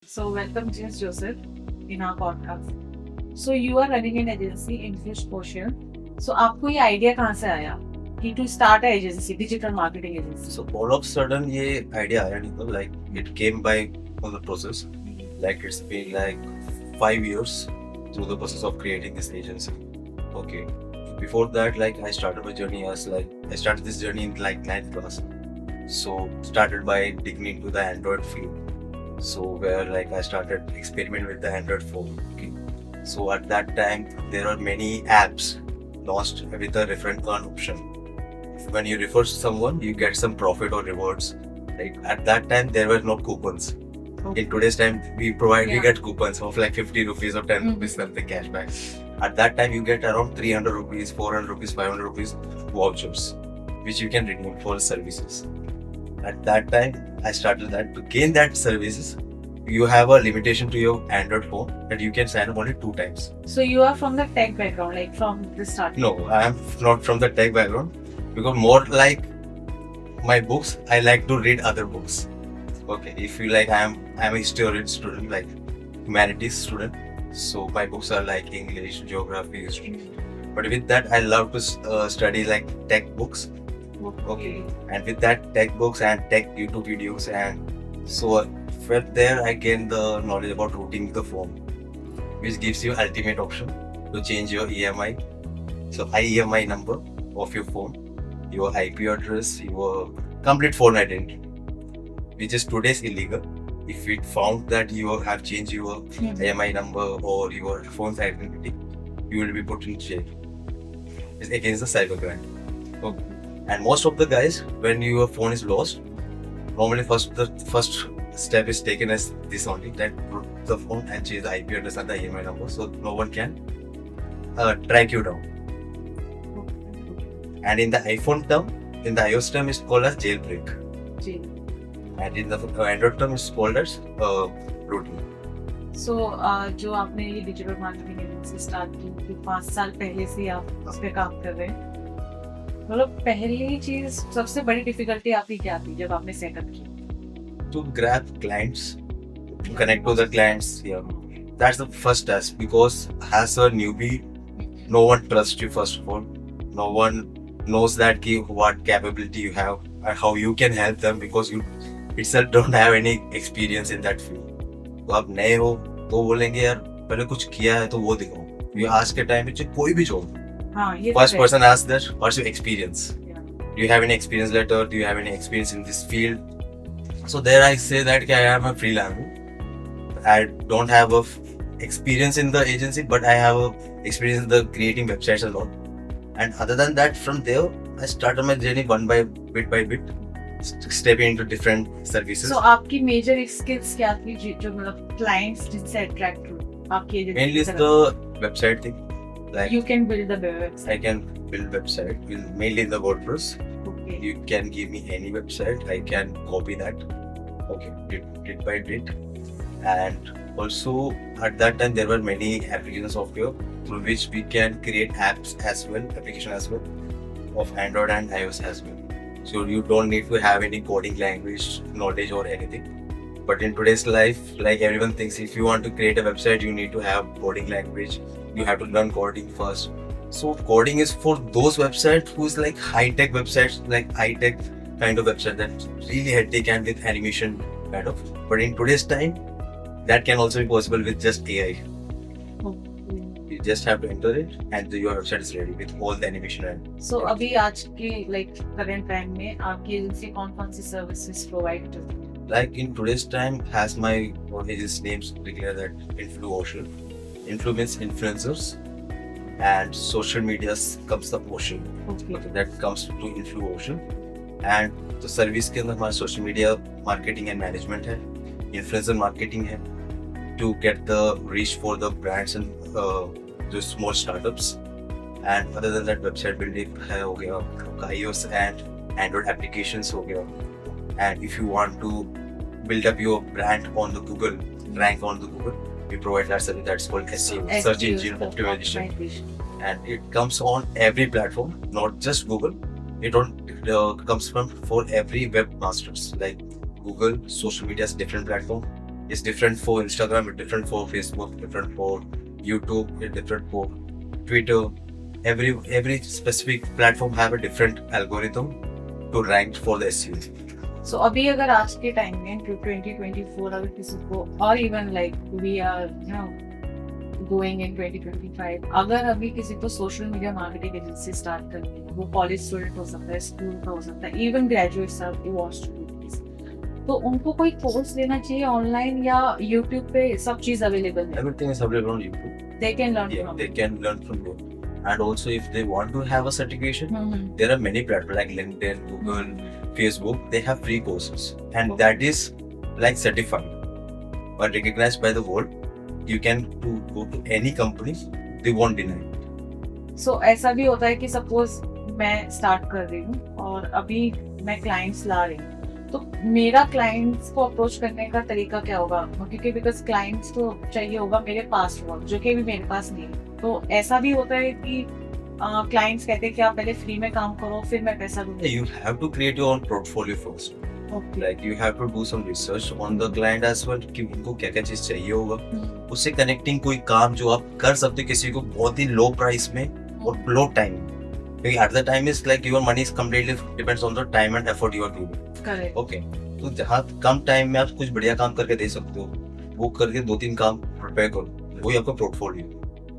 So welcome James Joseph in our podcast. So you are running an agency in Fish Ocean. So आपको ये idea कहाँ से आया कि to start a agency, digital marketing agency? So all of a sudden ये idea आया नहीं था, like it came by on the process. Like it's been like 5 years through the process of creating this agency. Okay. Before that, like I started my journey as like I started this journey in like 9th class. So started by digging into the Android field. So where like I started experimenting with the Android phone. Okay. So at that time there are many apps launched with a refer and earn option. When you refer someone, you get some profit or rewards. Like at that time there were no coupons. Okay. In today's time we provide you Yeah. get coupons of like 50 rupees or 10 rupees something cashback. At that time you get around 300 rupees, 400 rupees, 500 rupees vouchers which you can redeem for services. At that time I started that. To gain that services you have a limitation to your Android phone that you can sign up only 2 times. So you are from the tech background, like from the start. No, I am not from the tech background because more like my books, I like to read other books. Okay, if you like, I'm a history student, like humanities student. So my books are like English, geography, history. But with that, I love to study like tech books. Okay, and with that tech books and tech YouTube videos, and so from there I gained the knowledge about routing the phone, which gives you ultimate option to change your EMI. So IEMI number of your phone, your IP address, your complete phone identity, which is today's illegal. If it found that you have changed your IMI number or your phone's identity, you will be put in jail. It's against the cybercrime. Okay. And most of the guys, when your phone is lost, normally the first step is taken as this only, that put the phone and change the IP address and the IMI number so no one can track you down. And in the iPhone term, in the iOS term, it's called as jailbreak. Ji. And in the Android term, it's called as routing. So जो आपने ये digital marketing agency start की 5 साल पहले से आप उस पे काम कर रहे हैं, मतलब पहली चीज सबसे बड़ी डिफिकल्टी आपकी क्या थी जब आपने सेटअप की? To grab clients, to connect to the clients, yeah. That's the first task because as a newbie, no one trusts you first of all. No one knows that what capability you have and how you can help them because you itself don't have any experience in that field. तो आप नए हो तो बोलेंगे यार पहले कुछ किया है तो वो दिखाओ. ये आज के टाइम में कोई भी जॉब, हाँ, ये first तो है. person asks that what's your experience? Yeah. Do you have any experience letter? Do you have any experience in this field? So there I say that I am a freelancer. I don't have a experience in the agency, but I have a experience in the creating websites a lot. And other than that, from there I started my journey bit by bit, stepping into different services. So आपकी major skills क्या थी जो मतलब clients जिनसे attract हुए आपकी agency? Mainly is the website thing. Like You can build the website. I can build website mainly in the WordPress. Okay. You can give me any website, I can copy that. Okay, bit by bit. And also at that time there were many application software through which we can create apps as well, application as well, of Android and iOS as well. So you don't need to have any coding language knowledge or anything. But in today's life, like everyone thinks, if you want to create a website, you need to have coding language. You have to learn coding first. So coding is for those websites who's like high-tech websites, like high-tech kind of website that's really hectic and with animation kind of. But in today's time, that can also be possible with just AI. Okay. You just have to enter it and your website is ready with all the animation and. So अभी आज के like current time में आपकी agency कौन-कौन सी services provide करती है? Like in today's time, has my agency names declare that InfluOcean. Influ means influencers, and social media comes the ocean. Okay. That comes to InfluOcean. And the service के अंदर हमारा social media marketing and management है, influencer marketing है, to get the reach for the brands and the small startups. And other than that, website building है हो गया, iOS and Android applications हो गया. And if you want to build up your brand on the Google, rank on the Google, we provide that service that's called SEO, search engine optimization. And it comes on every platform, not just Google. It comes from for every webmasters like Google, social media is different platform, It's different for Instagram, it's different for Facebook, different for YouTube, it's different for Twitter. Every specific platform have a different algorithm to rank for the SEO. सो अभी अगर आज के time में 2024 अगर किसी को और even like we are you know going in 2025 अगर अभी किसी को social media marketing agency start करनी है, वो कॉलेज स्टूडेंट हो सकता है, स्कूल का हो सकता है, even graduates are who wants to do this, तो उनको कोई कोर्स लेना चाहिए ऑनलाइन या यूट्यूब पे सब चीज अवेलेबल है? Everything is available on YouTube. They can learn Yeah, from they can learn from you. And also, if they want to have a certification, there are many platforms like LinkedIn, Google, Facebook. They have free courses, and Okay. that is like certified or recognized by the world. You can go to any company, they won't deny. सो ऐसा भी होता है कि suppose मैं start कर रही हूँ और अभी मैं क्लाइंट्स ला रही हूँ, तो मेरा क्लाइंट्स को अप्रोच करने का तरीका क्या होगा? क्योंकि बिकॉज क्लाइंट्स को चाहिए होगा मेरे पास वर्क जो कि भी मेरे पास नहीं है, तो ऐसा भी होता है कि क्लाइंट्स कहते हैं कि आप पहले फ्री में काम करो फिर मैं पैसा दूंगी। You have to create your own portfolio first. Okay Like you have to do some research on the client as well कि उनको क्या क्या चीज चाहिए होगा, उससे कनेक्टिंग कोई काम जो आप कर सकते हो किसी को बहुत ही लो प्राइस में और लो टाइम में, क्योंकि at the time is like your money is completely depends on the time and effort you are doing. Correct. Okay, तो जहाँ कम टाइम में आप कुछ बढ़िया काम करके दे सकते हो, वो करके 2-3 काम प्रिपेयर करो, वही आपका पोर्टफोलियो,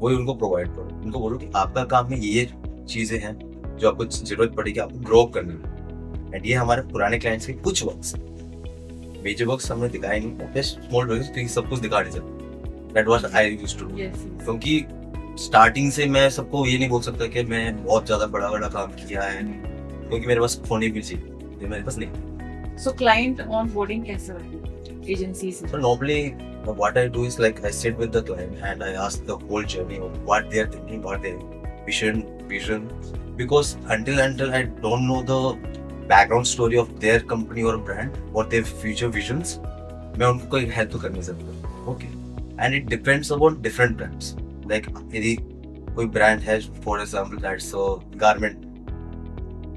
वही उनको प्रोवाइड करो. उनको बोलो कि आपका काम में ये चीजें हैं जो आपको जरूरत पड़ेगी आपको ग्रो अप करने में. एंड ये हमारे पुराने क्लाइंट्स के कुछ वर्क्स, मेजर वर्क्स हमने दिखाए नहीं, जस्ट स्मॉल वर्क्स, क्योंकि सब कुछ दिखा नहीं सकते. That was I used to do. Yes क्योंकि स्टार्टिंग से मैं सबको ये नहीं बोल सकता कि मैं बहुत ज्यादा बड़ा बड़ा काम किया है, क्योंकि मेरे पास फोन ही भी चाहिए, मेरे पास नहीं. सो क्लाइंट ऑनबोर्डिंग कैसे होती है एजेंसी से? So normally what I do is like I sit with the client and I ask the whole journey of what they are thinking, what their vision, because until I don't know the background story of their company or brand or their future visions, मैं उनको कोई help तो कर नहीं सकता. Okay, and it depends upon different brands. Like यदि कोई brand है for example that's a garment,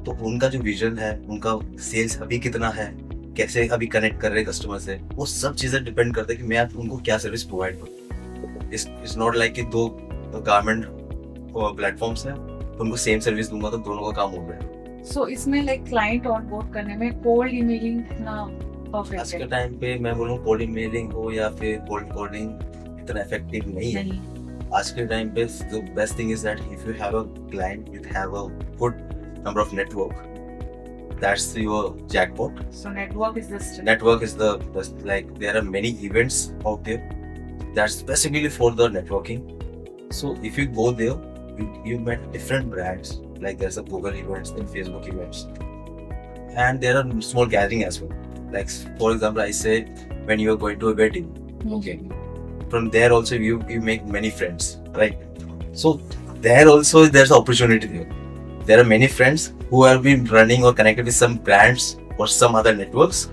तो उनका जो विजन है, उनका सेल्स अभी कितना है, कैसे अभी कनेक्ट कर रहे हैं कस्टमर से, वो सब चीजें डिपेंड करते हैं कि मैं उनको क्या सर्विस प्रोवाइड करूँ. इट्स नॉट लाइक कि 2 गारमेंट प्लेटफॉर्म्स हैं, उनको सेम सर्विस दूंगा तो दोनों का काम हो गया. सो इसमें लाइक क्लाइंट ऑनबोर्ड करने में कोल्ड ईमेलिंग इतना परफेक्ट आज के है? टाइम पे मैं बोलूँ कोल्ड ईमेलिंग हो या फिर कोल्ड कॉलिंग इतना इफेक्टिव नहीं है. नहीं. आज के टाइम पे the best thing is that if you have a client, you have a good number of network. That's your jackpot. So network is the strength. Network is the best. Like there are many events out there that's specifically for the networking. So if you go there, you met different brands. Like there's a Google events, then Facebook events, and there are small gathering as well. Like for example, I say when you are going to a wedding, okay. From there also you make many friends, right? So there also there's opportunity there. There are many friends who have been running or connected with some brands or some other networks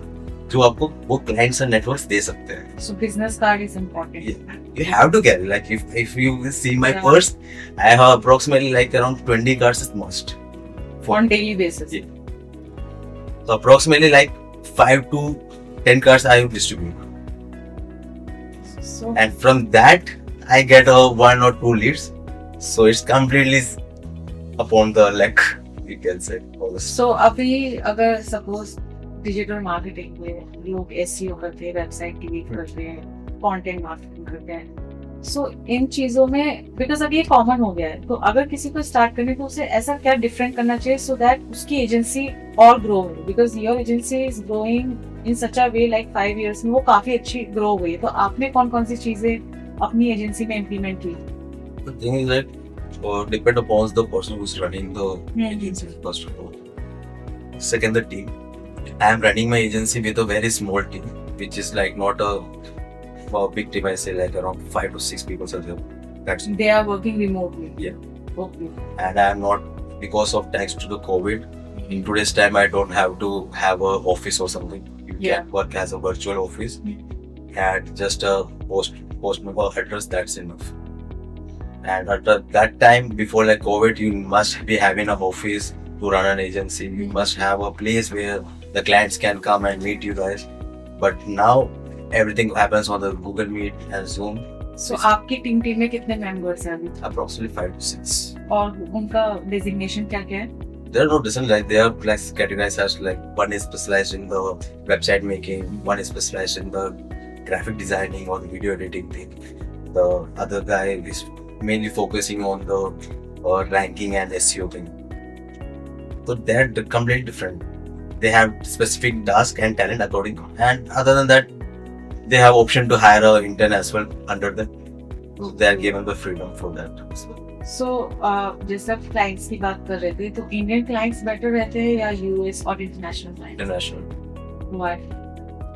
जो आपको वो clients and networks दे सकते हैं. So business card is important. Yeah. You have to carry, like if you see my Yeah. purse, I have approximately like around 20 cards is must. On daily basis. Yeah. So approximately like 5 to 10 cards I distribute. So And from that I get a 1 or 2 leads, so it's completely upon the luck, you can say. so अभी अगर suppose digital marketing में लोग SEO करते हैं, website create करते हैं, content marketing करते हैं, सो इन चीजों में बिकॉज अब ये कॉमन हो गया है, तो अगर किसी को स्टार्ट करने को उसे ऐसा क्या डिफरेंट करना चाहिए सो दैट उसकी एजेंसी और ग्रो हो, because your agency is growing in such a way like 5 years में वो काफी अच्छी ग्रो हो गई है, तो आपने कौन सी चीजें अपनी एजेंसी में इम्प्लीमेंट की? The thing is that depend upon the person who's running the agency first of all. Second, the team. I am running my agency with a very small team, which is like not a big team. I say like around 5 to 6 people are there. That's They are working remotely. Yeah. Okay. and I am not, because of thanks to the COVID. In today's time, I don't have to have a office or something. You Yeah. can work as a virtual office and just a post number address. That's enough. And at that time, before like COVID, you must be having an office to run an agency. You must have a place where the clients can come and meet you guys. But now everything happens on the Google Meet and Zoom. सो आपकी team में कितने members हैं अभी Approximately 5 to 6. और उनका designation क्या क्या है? There are no different, like they are like categorized as like one is specialized in the website making, one is specialized in the graphic designing or video editing thing. The other guy is mainly focusing on the ranking and SEO thing. So they're completely different. They have specific task and talent according, and other than that, they have option to hire an intern as well under them. So they are given the freedom for that. सो जैसे आप clients की बात कर रहे थे तो Indian clients better रहते हैं या यूएस और international clients? International. Why?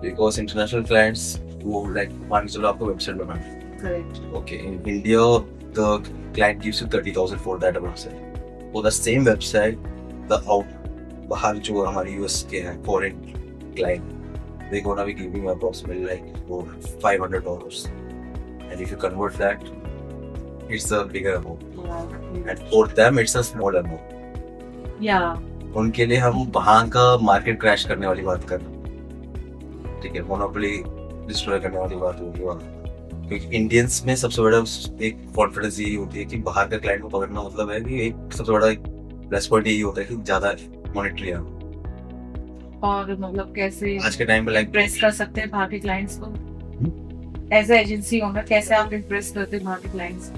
Because international clients who like मान के चलो आपको वेबसाइट बनाना है. Correct. Okay, in India, the client gives you 30,000 for that website. For the same website, the बाहर जो हमारे US के हैं foreign client, they gonna be giving you approximately like $500. And if you convert that, it's a bigger amount. And for them, it's a small amount. या उनके लिए हम वहाँ का मार्केट क्रैश करने वाली बात कर रहे हैं. ठीक है, मोनोपोली डिस्ट्रॉय करने वाली बात होगी वहाँ. क्योंकि इंडियंस में सबसे बड़ा एक कॉन्फिडेंस यही होती है कि बाहर का क्लाइंट को पकड़ना मतलब है कि एक सबसे बड़ा प्लस पॉइंट यही होता है कि ज्यादा मॉनिटरी है. और मतलब कैसे आज के टाइम पे लाइक इम्प्रेस कर सकते हैं बाहर के क्लाइंट्स को? एज ए एजेंसी ओनर कैसे आप इम्प्रेस करते हैं बाहर के क्लाइंट्स को?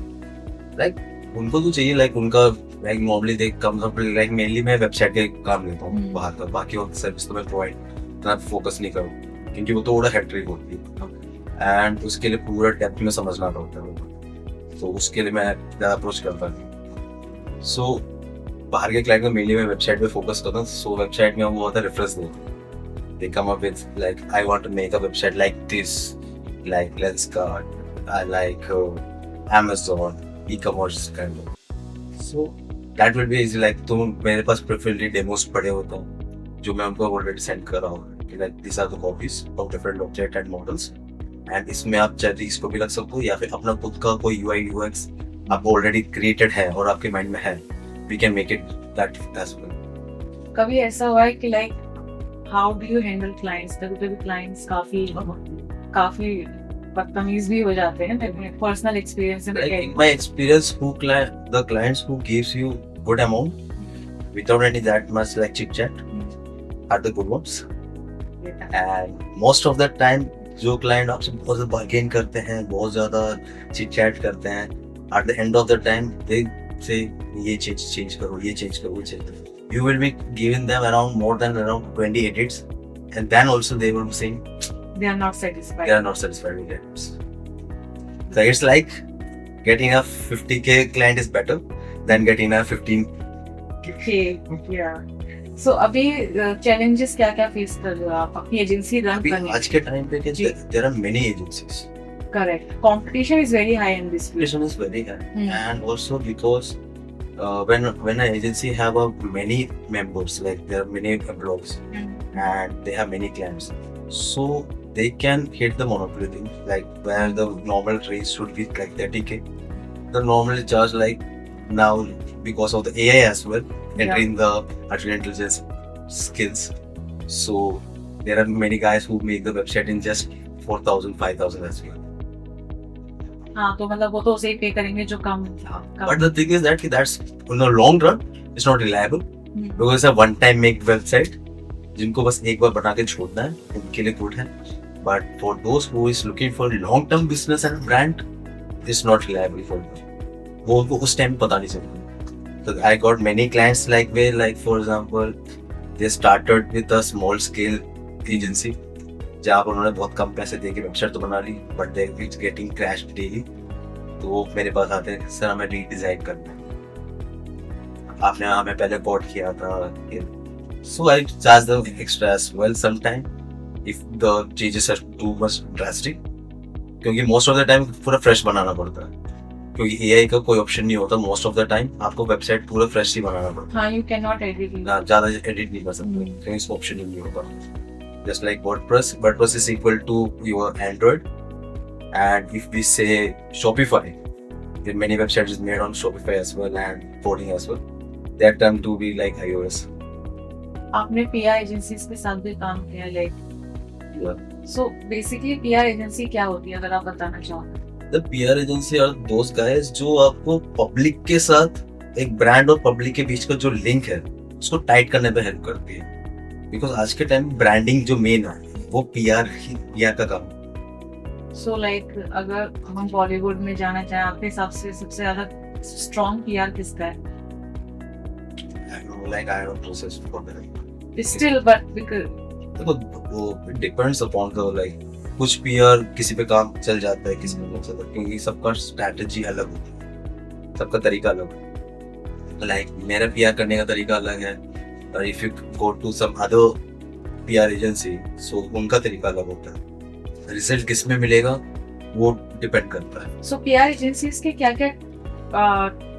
उनको तो चाहिए लाइक उनका लाइक नॉर्मली देख कम लाइक मेनली मैं वेबसाइट के काम लेता हूँ बाहर का. बाकी और सर्विस तो मैं प्रोवाइड इतना फोकस नहीं करूँ क्योंकि वो थोड़ा हेक्ट्रिक होती है एंड उसके लिए पूरा डेप्थ में समझना पड़ता है. तो उसके लिए मैं ज़्यादा अप्रोच करता नहीं. सो बाहर के क्लाइंट को मेनली मैं वेबसाइट पे फोकस करता हूँ. सो वेबसाइट में वो होता है रेफरेंस देते. They come up with like I want to make a website like this, like Lenskart, I like Amazon, e-commerce kind of. So that will be easy. Like तो मेरे पास preferably demos पड़े होते हैं जो मैं उनको already send कर रहा हूँ कि like these are the copies of different object and models. And इसमें आप चाहे इसको भी रख सकते हो या फिर अपना खुद का कोई UI UX आपको already created है और आपके mind में है. We can make it that as well. कभी ऐसा हुआ है कि like how do you handle clients? कभी क्लाइंट्स काफी बदतमीज भी हो जाते हैं. Personal experience Like in my experience, the clients who gives you good amount without any that much like chit chat are the good ones. And most of the time जो client आपसे बहुत ज़्यादा bargain करते हैं, बहुत ज़्यादा chit chat करते हैं, at the end of the time they say ये change करो, ये change करो, ये change करो. You will be giving them more than 20 edits, and then also they will be saying they are not satisfied. they are not satisfied with it. So it's like getting a 50K client is better than getting a 15K. Okay, yeah. So अभी challenges क्या face कर रहे हो आप अपनी agency run अभी करने? आज के टाइम पे there are many agencies. Correct. Competition is very high in this field. Competition is very high, and also because when an agency have many members, like there are many blogs, and they have many clients, so they can hit the monopoly thing, like where the normal rates should be like 30K. The normally charge like now because of the AI as well, entering the artificial intelligence skills. So there are many guys who make the website in just 4,000, 5,000 as well. हाँ तो मतलब वो तो उसे ही पे करेंगे जो कम. But the thing is that that's in the long run it's not reliable because it's a one time make website जिनको बस एक बार बना के छोड़ना है उनके लिए गुड है. But for those who is looking for long term business and brand, it's not reliable for them. वो उनको उस टाइम पता नहीं चलता. So I got many clients like where like for example they started with a small scale agency जहाँ पर उन्होंने बहुत कम पैसे दे के वेबसाइट तो बना ली but they it's getting crashed daily. तो वो मेरे पास आते हैं सर हमें रीडिजाइन करना है, आपने हमें पहले कोड किया था. So I charge them extra as well sometime if the changes are too much drastic, क्योंकि most of the time पूरा fresh बनाना पड़ता है क्योंकि AI का कोई ऑप्शन नहीं होता. मोस्ट ऑफ द टाइम आपको वेबसाइट पूरा फ्रेश ही बनाना पड़ता है. हाँ, you cannot edit. ज़्यादा एडिट नहीं कर सकते क्योंकि इसका ऑप्शन ही नहीं होगा. Just like WordPress is equal to your Android, and if we say Shopify, there are many websites is made on Shopify as well and coding as well. That term to be like iOS. आपने PR agencies के साथ भी काम किया, like Yeah. So basically PR agency क्या होती है, अगर आप बताना चाहो? The PR agency are those guys जो आपको पब्लिक के साथ एक ब्रांड और पब्लिक के बीच का जो लिंक है उसको टाइट करने में हेल्प करती है। बिकॉज आज के टाइम ब्रांडिंग जो मेन है वो PR का काम है। सो लाइक अगर हम बॉलीवुड में जाना चाहें, आपके हिसाब से सबसे ज्यादा स्ट्रॉन्ग पीआर किसका है? I don't process for that. Still but because देखो वो डिपेंड्स अपॉन द लाइक कुछ PR किसी पे काम चल जाता है, किसी पे नहीं चलता, क्योंकि सबका स्ट्रैटेजी अलग होता है, सबका तरीका अलग है। लाइक मेरा PR करने का तरीका अलग है और if you go to some other PR agency so उनका तरीका अलग होता है। रिजल्ट किस में मिलेगा वो डिपेंड करता है। सो पीआर एजेंसीज के क्या क्या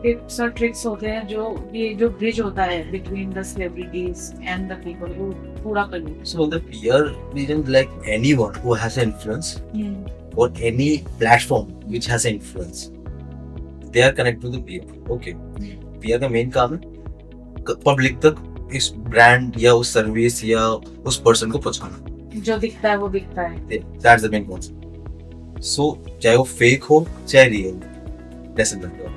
टिप्स और ट्रिक्स होते हैं जो ये जो ब्रिज होता है between the celebrities and the people, वो पूरा कर लेते So the PR agent, like anyone who has an influence हैं? or any platform which has an influence, they are connected to the PR. Okay. PR का main काम है public तक इस ब्रांड या उस सर्विस या उस पर्सन को पहुंचाना। जो दिखता है वो बिकता है। That's the main concept. So चाहे वो फेक हो चाहे रियल, doesn't matter.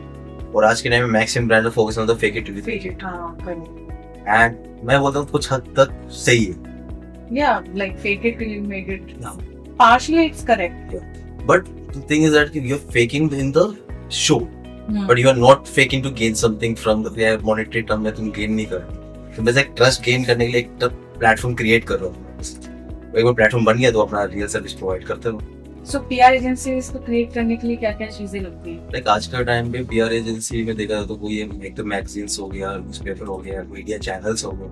और आज के टाइम में maximum brand focus on the fake it to fake it, हाँ करेक्ट। एंड मैं बोलता हूँ कुछ हद तक सही है। या like fake it till you make it, Yeah. partially it's correct. But the thing is that you're faking in the show, but you are not faking to gain something from the monetary term में तुम gain नहीं कर रहे। तुम बस एक trust gain करने के लिए एक प्लेटफॉर्म क्रिएट कर रहे हो। एक बार प्लेटफॉर्म बन गया तो अपना रियल सर्विस प्रोवाइड करते हो। सो पीआर एजेंसीज को क्रिएट करने के लिए क्या क्या चीजें लगती है? लाइक आज का टाइम पे PR एजेंसी में देखा जाए तो कोई एक तो मैगजीन्स हो गया, न्यूज़पेपर हो गया, मीडिया चैनल्स हो गए,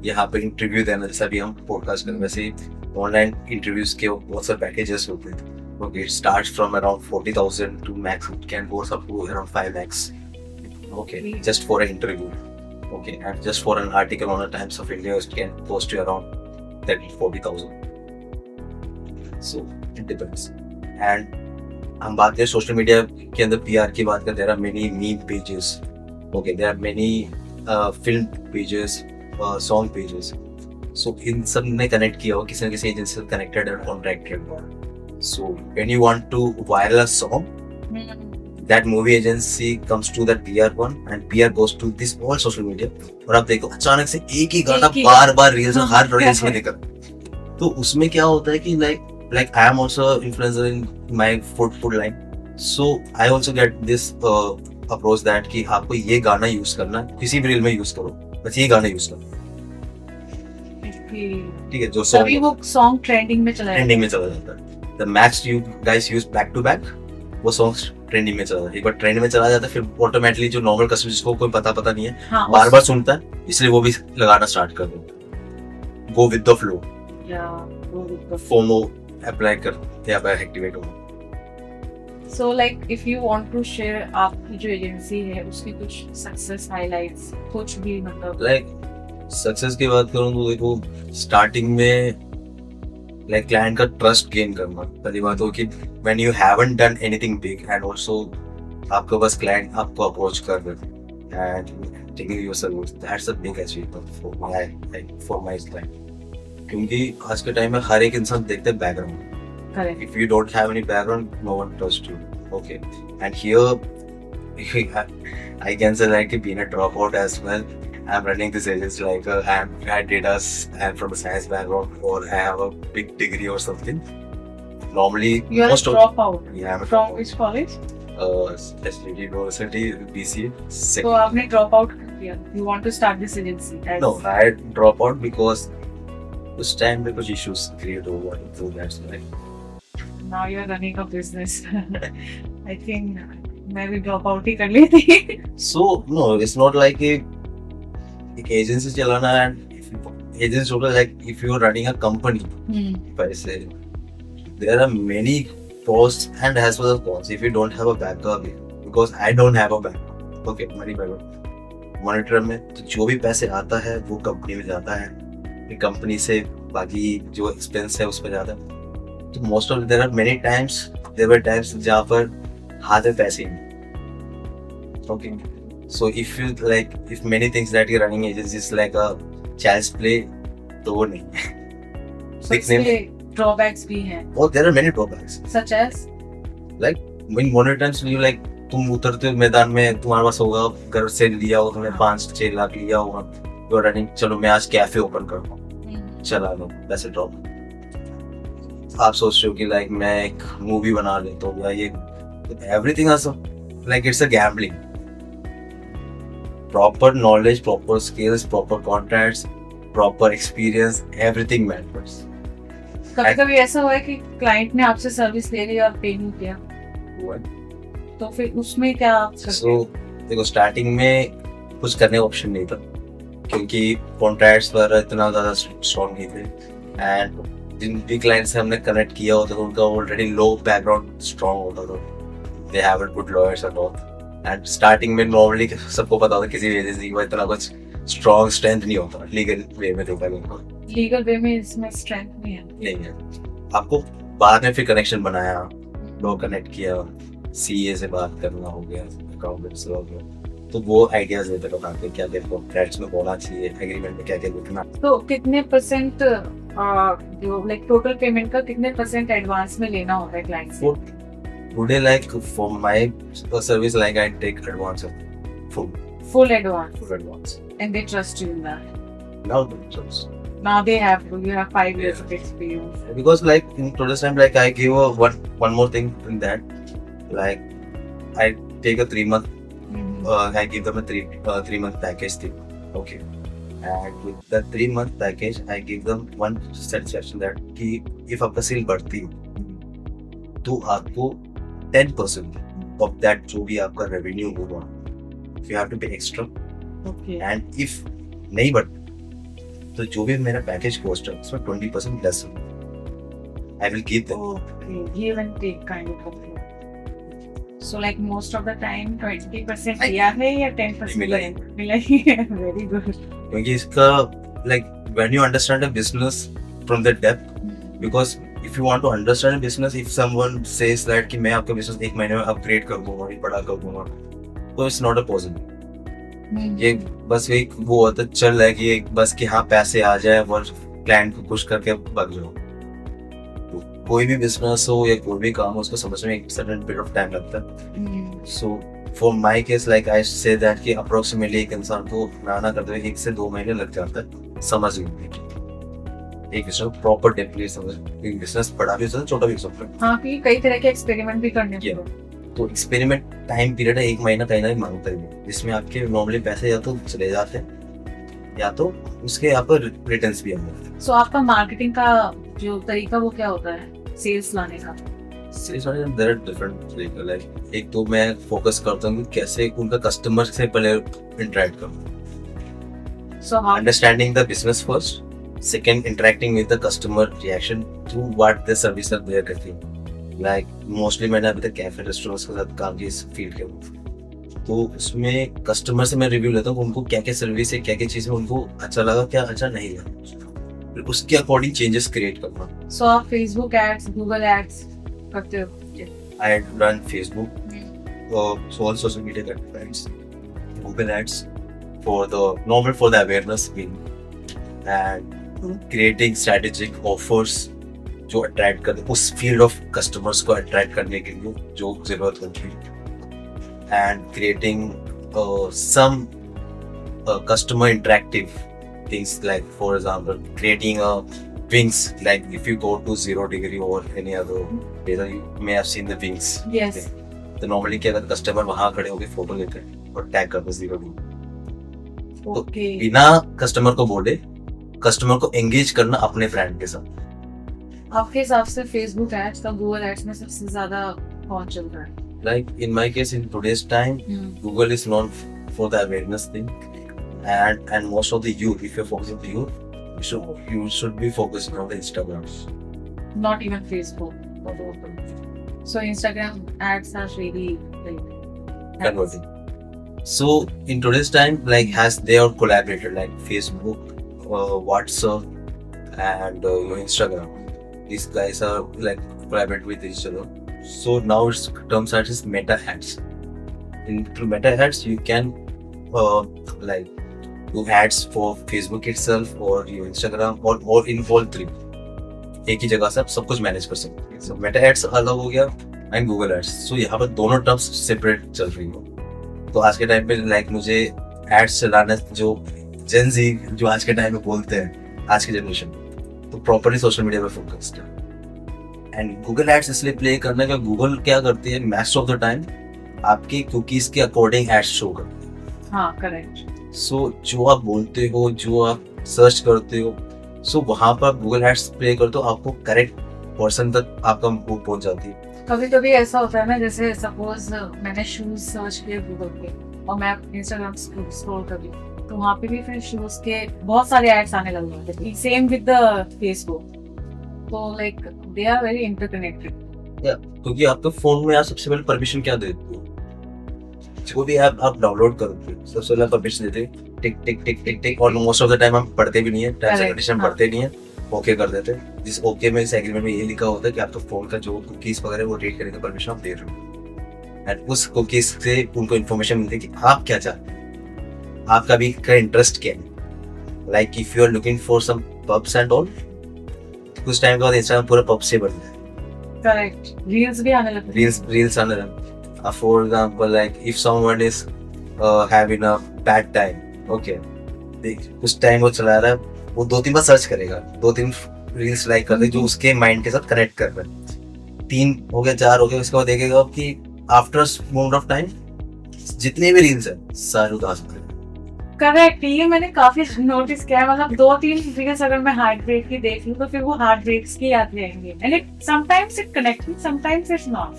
यहाँ पे इंटरव्यू देना, जैसा भी हम पॉडकास्ट कर वैसे ही ऑनलाइन इंटरव्यूज के बहुत सारे पैकेजेस होते हैं। Okay, it starts from around 40,000 to max it can go up to around 5 lakhs, okay, just for an interview, okay, and just for an article on the Times of India it can cost you around 30,000-40,000, so it depends. And हम बात करें social media के अंदर PR की बात करें, there are many meme pages, okay, there are many film pages, song pages, so इन सब ने कनेक्ट किया हो, किसी न किसी एजेंसी से कनेक्टेड और कॉन्ट्रैक्टेड हुआ। So when you want to viral a song, that movie agency comes to that PR one and PR goes to this all social media, और आप देखो अचानक से एक ही गाना बार बार रील्स में, हर रील्स में दिखा। तो उसमें क्या होता है कि like I am also influencer in my food line, so I also get this approach that कि आपको ये गाना यूज करना है, किसी भी रील में यूज करो, बस ये गाना यूज करो, ठीक है, जो तभी वो सॉन्ग ट्रेंडिंग में चला ट्रेंडिंग में चला जाता है। The max you guys use back to back, वो सॉन्ग्स ट्रेंडिंग में चला जाता है। एक बार ट्रेंड में चला जाता है फिर ऑटोमेटिकली जो नॉर्मल कस्टमर जिसको कोई पता नहीं है, हाँ, बार बार सुनता है, इसलिए वो भी लगाना स्टार्ट कर देता। Go with the flow, FOMO apply कर या पर एक्टिवेट हो। So like if you want to share आपकी जो एजेंसी है उसकी कुछ सक्सेस हाइलाइट्स, कुछ भी मतलब लाइक सक्सेस की बात करूँ तो देखो स्टार्टिंग में लाइक क्लाइंट का ट्रस्ट गेन करना पहली बात हो कि when you haven't done anything big and also आपको बस क्लाइंट आपको अप्रोच कर रहे and taking your service, that's a big achievement for my client. क्योंकि आज के टाइम में हर एक इंसान देखते हैं background. Correct. If you don't have any background, no one trusts you. Okay, and here I can say like being a dropout as well. I'm running this agency like I did I'm from a science background or I have a big degree or something. Normally, You are a most of dropout yeah, I'm a from dropout. which college? SLT University BCA. तो Second. आपने drop out कर दिया, you want to start this agency as No, I drop out because उस time पे कुछ issues create हो गए, so that's why. now you are running a business. I think मैं भी ड्रॉप आउट ही कर ली थी। So no, it's not like एक एजेंसी चलाना and एजेंसी होगा like if you are running a company, if I say there are many pros and as well as cons if you don't have a backup, because I don't have a backup. Okay, money backup monitor में तो जो भी पैसे आता है वो company में जाता है, कंपनी से बाकी जो एक्सपेंस है उस पर जाता है। तो most of there were times जहाँ पर हाथ में पैसे नहीं। Okay, so if you like if many things that you running agency is like a child's play, तो वो नहीं। So इसलिए ड्रॉबैक्स भी हैं, और there are many drawbacks. Such as Like when modern times you like तुम उतरते हो मैदान में, तुम्हारे पास होगा घर से लिया हो तुमने 5-6 लाख लिया होगा, यू आर रनिंग, चलो मैं आज कैफे ओपन कर रहा हूँ, चला लो, पैसे ड्रॉप। आप सोच रहे हो कि लाइक मैं एक मूवी बना लेता हूँ या ये everything like it's a gambling. Proper knowledge, proper skills, proper contacts, proper experience, everything matters. कभी कभी ऐसा हुआ है कि क्लाइंट ने आपसे सर्विस ले ली और पे नहीं किया, तो फिर उसमें क्या आप करते सो देखो स्टार्टिंग में कुछ करने का ऑप्शन नहीं था क्योंकि कॉन्ट्रैक्ट्स वगैरह इतना ज़्यादा स्ट्रॉन्ग नहीं थे, एंड जिन भी क्लाइंट से हमने कनेक्ट किया होता था उनका ऑलरेडी लो बैकग्राउंड स्ट्रॉन्ग होता था, they have good lawyers and all, and starting में नॉर्मली सबको पता होता किसी भी एजेंसी का इतना कुछ स्ट्रॉन्ग स्ट्रेंथ नहीं होता लीगल वे में, देखा उनको लीगल वे में इसमें स्ट्रेंथ नहीं है। नहीं है। आपको बाद में फिर कनेक्शन बनाया, लोग कनेक्ट किया, सीए से बात करना हो गया, अकाउंटेंट से हो गया, तो वो आइडियाज देते लोग आके क्या क्या कॉन्ट्रैक्ट्स में बोलना चाहिए, एग्रीमेंट में क्या क्या लिखना। तो कितने परसेंट जो लाइक टोटल पेमेंट का कितने परसेंट एडवांस में लेना होता है क्लाइंट से? Today, like for my service, like I take advance of full Full advance, advance. and they trust you in that. Now the results. Now they have you have 5 years of experience. Because like in today's time, like I give a one more thing in that, like I take a 3 month, I give them a 3 month package thing. Okay. And with the 3 month package, I give them one satisfaction that कि if आपका cell बढ़ती है तो आपको 10% of that जो भी आपका revenue होगा you have to pay extra, Okay. and if नहीं बढ़ता तो जो भी मेरा पैकेज कॉस्ट है उसमें 20% less I will give them. Okay. Give and take kind of thing. So like most of the time 20% दिया है या 10% मिला ही। मिला ही है। Very good. क्योंकि इसका like when you understand a business from the depth, because if you want to understand a business, if someone says that कि मैं आपका business 1 महीने में अपग्रेड कर दूंगा, ये बड़ा कर दूंगा, तो it's not a possible. ये बस एक वो होता चल रहा है कि एक बस कि हाँ पैसे आ जाए और क्लाइंट को खुश करके भाग जाओ। तो कोई भी बिजनेस हो या कोई भी काम हो उसको समझने में एक सर्टेन पीरियड ऑफ टाइम लगता है। So for my case like I say that कि अप्रोक्सीमेटली एक इंसान को ना करते हुए 1 से 2 महीने लग जाता है समझ में एक बिजनेस प्रॉपर डेप्थली समझ। एक बिजनेस बड़ा भी हो सकता है, छोटा भी हो सकता है। हाँ, क्योंकि कई तरह के एक्सपेरिमेंट भी करने Yeah. पड़ते हैं। तो एक्सपेरिमेंट टाइम पीरियड है 1 महीना कहीं ना कहीं मांगता है, जिसमें आपके नॉर्मली पैसे या तो चले जाते हैं या तो उसके यहाँ पर रिटर्न्स भी आते सो आपका मार्केटिंग का जो तरीका वो क्या होता है सेल्स लाने का? हैं। देयर आर डिफरेंट तरीके, लाइक एक तो मैं फोकस करता हूँ कि कैसे उनका कस्टमर से पहले इंटरेक्ट करूँ, so how understanding the business first, second interacting with the customer reaction through what the service are there करती। लाइक मोस्टली मैंने अभी तक कैफे रेस्टोरेंट्स के साथ काम किया इस फील्ड के, तो उसमें कस्टमर से मैं रिव्यू लेता हूँ उनको क्या क्या सर्विस है, क्या क्या चीज़ में उनको अच्छा लगा, क्या अच्छा नहीं लगा, फिर उसके अकॉर्डिंग चेंजेस क्रिएट करना। सो आप फेसबुक एड्स, गूगल एड्स करते हो? I run Facebook, so all social media campaigns, Google Ads for the normal for the awareness win, and creating strategic offers जो अट्रैक्ट कर उस फील्ड ऑफ कस्टमर्स को attract करने के लिए जो जरूरत होती है, and creating some customer interactive things, like for example creating a wings, like if you go to 0 degree or any other data you may have seen the wings. Yes. तो normally क्या करते कस्टमर वहां खड़े होकर photo लेते हैं और tag करते 0 degree, ओके। बिना कस्टमर को बोले कस्टमर को एंगेज करना अपने ब्रांड के साथ। आपके हिसाब से फेसबुक एड्स का गूगल एड्स में सबसे ज्यादा कौन चल रहा है? Like in my case, in today's time, Google is known for the awareness thing, and most of the youth, if you're focusing on the youth, you should be focusing on the Instagram. Not even Facebook. So Instagram ads are really like Converting. So in today's time, like they are collaborated, like Facebook, WhatsApp, and Instagram. These guys are like collaborate with each other. So now its terms are just meta ads. Through meta ads, you can like do ads for Facebook itself or your Instagram or in all three. एक ही जगह से आप सब कुछ manage कर सकते हैं। सो Meta ads अलग हो गया एंड गूगल एड्स, सो यहाँ पर दोनों टर्म्स सेपरेट चल रही हो। तो आज के टाइम पे लाइक मुझे एड्स चलाना, जो जेन जी जो आज के टाइम में बोलते हैं, आज की जनरेशन, तो प्रॉपरली सोशल मीडिया पे फोकस्ड है। एंड गूगल एड्स इसलिए प्ले करने का, गूगल क्या करती है मोस्ट ऑफ द टाइम आपकी कुकीज के अकॉर्डिंग एड्स शो करती है। हाँ करेक्ट। सो जो आप बोलते हो, जो आप सर्च करते हो, सो वहां पर गूगल एड्स प्ले करते हो, आपको करेक्ट पर्सन तक आपका वो पहुंच जाती है। कभी कभी ऐसा होता है ना, जैसे सपोज मैंने शूज सर्च किए गूगल पे और मैं इंस्टाग्राम स्क्रॉल कर रही हूँ, तो वहाँ पे भी फिर शूज के बहुत सारे एड्स आने लग जाते हैं, सेम विद द फेसबुक। तो like they are very interconnected. क्योंकि आपके फोन में आप सबसे पहले परमिशन क्या देते हो, जो भी ऐप आप डाउनलोड करोगे सबसे पहले परमिशन देते हो, टिक टिक टिक टिक टिक, और मोस्ट ऑफ द टाइम हम पढ़ते भी नहीं है, टर्म्स एंड कंडीशन पढ़ते नहीं है, ओके कर देते हैं। जिस ओके में, इस एग्रीमेंट में ये लिखा होता है कि आपका फोन का जो कुकीज वगैरह वो रीड करने का परमिशन आप दे रहे हो, एंड उस कुकीज से उनको इन्फॉर्मेशन मिलती है कि आप क्या चाहते हैं, आपका भी का इंटरेस्ट क्या है। Like if you are looking for some pubs and all, कुछ टाइम के बाद इंस्टाग्राम पूरा पब से बन जाए, करेक्ट। रील्स भी आने लगते हैं। reels आने लगे। For example, like if someone is having a bad time, okay, देख कुछ टाइम वो चला रहा है, वो 2-3 बार सर्च करेगा, 2-3 रील्स लाइक कर दे जो उसके माइंड के साथ कनेक्ट कर रहे हैं। 3 हो गया, 4 हो गया, उसके बाद देखेगा कि आफ्टर मोमेंट ऑफ टाइम जितने भी रील्स है सारे उतार सकते हैं। करेक्ट, ये मैंने काफी नोटिस किया है। मतलब 2-3 रील्स अगर मैं हार्ट ब्रेक की देख लूं तो फिर वो हार्ट ब्रेक्स की याद रहेंगे, and it sometimes it connect, sometimes it's not.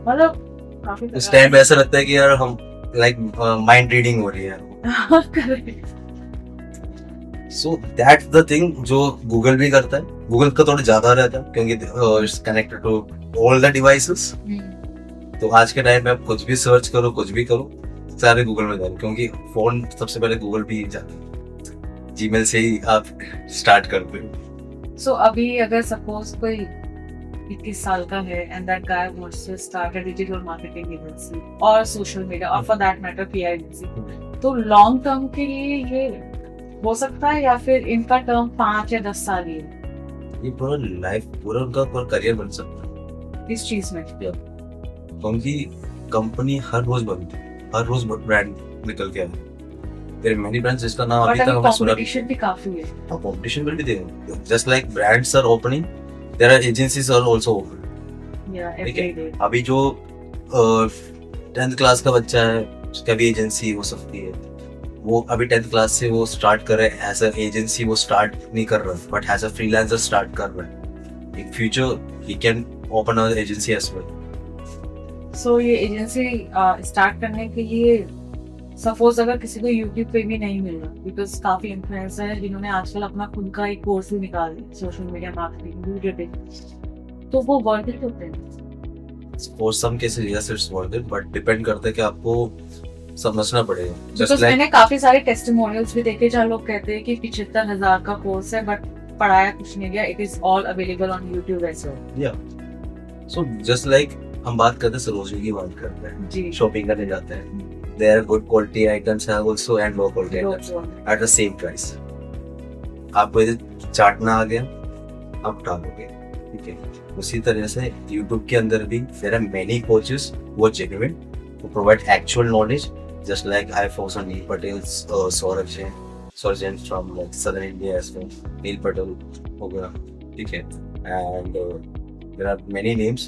मतलब काफी उस टाइम पे ऐसा लगता है कि यार हम लाइक माइंड रीडिंग हो रही है। Correct. So that's the thing जो गूगल भी करता है। गूगल का थोड़ा ज्यादा रहता है क्योंकि it's connected to all the devices. तो आज के टाइम में आप कुछ भी सर्च करो, कुछ भी करो, सारे गूगल में जाओ, क्योंकि फोन सबसे पहले गूगल भी जाता है। जीमेल से ही आप स्टार्ट करते हो। सो अभी अगर सपोज कोई 21 साल का है and that guy wants to start a digital marketing agency और सोशल मीडिया और for that matter PR agency, तो लॉन्ग टर्म के लिए ये हो सकता है या फिर इनका टर्म 5 या 10 साल ही है? ये पूरा लाइफ, पूरा उनका पूरा करियर बन सकता है इस चीज में। क्योंकि कंपनी हर रोज बनती है, हर रोज ब्रांड निकल के आए। देयर आर मेनी ब्रांड्स जिसका नाम अभी तक हमने सुना भी। कंपटीशन भी काफी है। Competition will be there, just like brands are opening, there are agencies are also open. Yeah ठीक है। Every day. अभी जो 10th क्लास का बच्चा है उसका भी एजेंसी हो सकती है। वो अभी 10th क्लास से वो स्टार्ट कर रहे हैं एज अ एजेंसी, वो स्टार्ट नहीं कर रहा है but as a freelancer start कर रहा है। In future he can open a agency as well. So ये एजेंसी स्टार्ट करने के लिए सपोज अगर किसी को यूट्यूब पे भी नहीं मिल रहा, बिकॉज काफी इन्फ्लुएंसर है जिन्होंने आजकल अपना खुद का एक कोर्स भी निकाल दिया सोशल मीडिया मार्केटिंग वीडियो पे, तो वो वर्थ इट होते हैं। For some cases yes it's worth it, but depend करता है कि आपको समझना पड़ेगा। बिकॉज मैंने काफी सारे टेस्टिमोनियल्स भी देखे जहाँ लोग कहते हैं कि 75,000 का कोर्स है बट पढ़ाया कुछ नहीं गया। It is all available on YouTube as well. या सो जस्ट लाइक हम बात करते हैं सरोजनी की, बात करते हैं जी। शॉपिंग करने जाते हैं, there are good quality items are also and low quality items at the same price। आपको ये चाटना आ गया, आप डालोगे, ठीक है। उसी तरह से YouTube के अंदर भी there are many coaches who are genuine, who provide actual knowledge, just like I follow some Neil Patel's Saurabh Jain from like Southern India as well, Neil Patel हो गया, ठीक है। and there are many names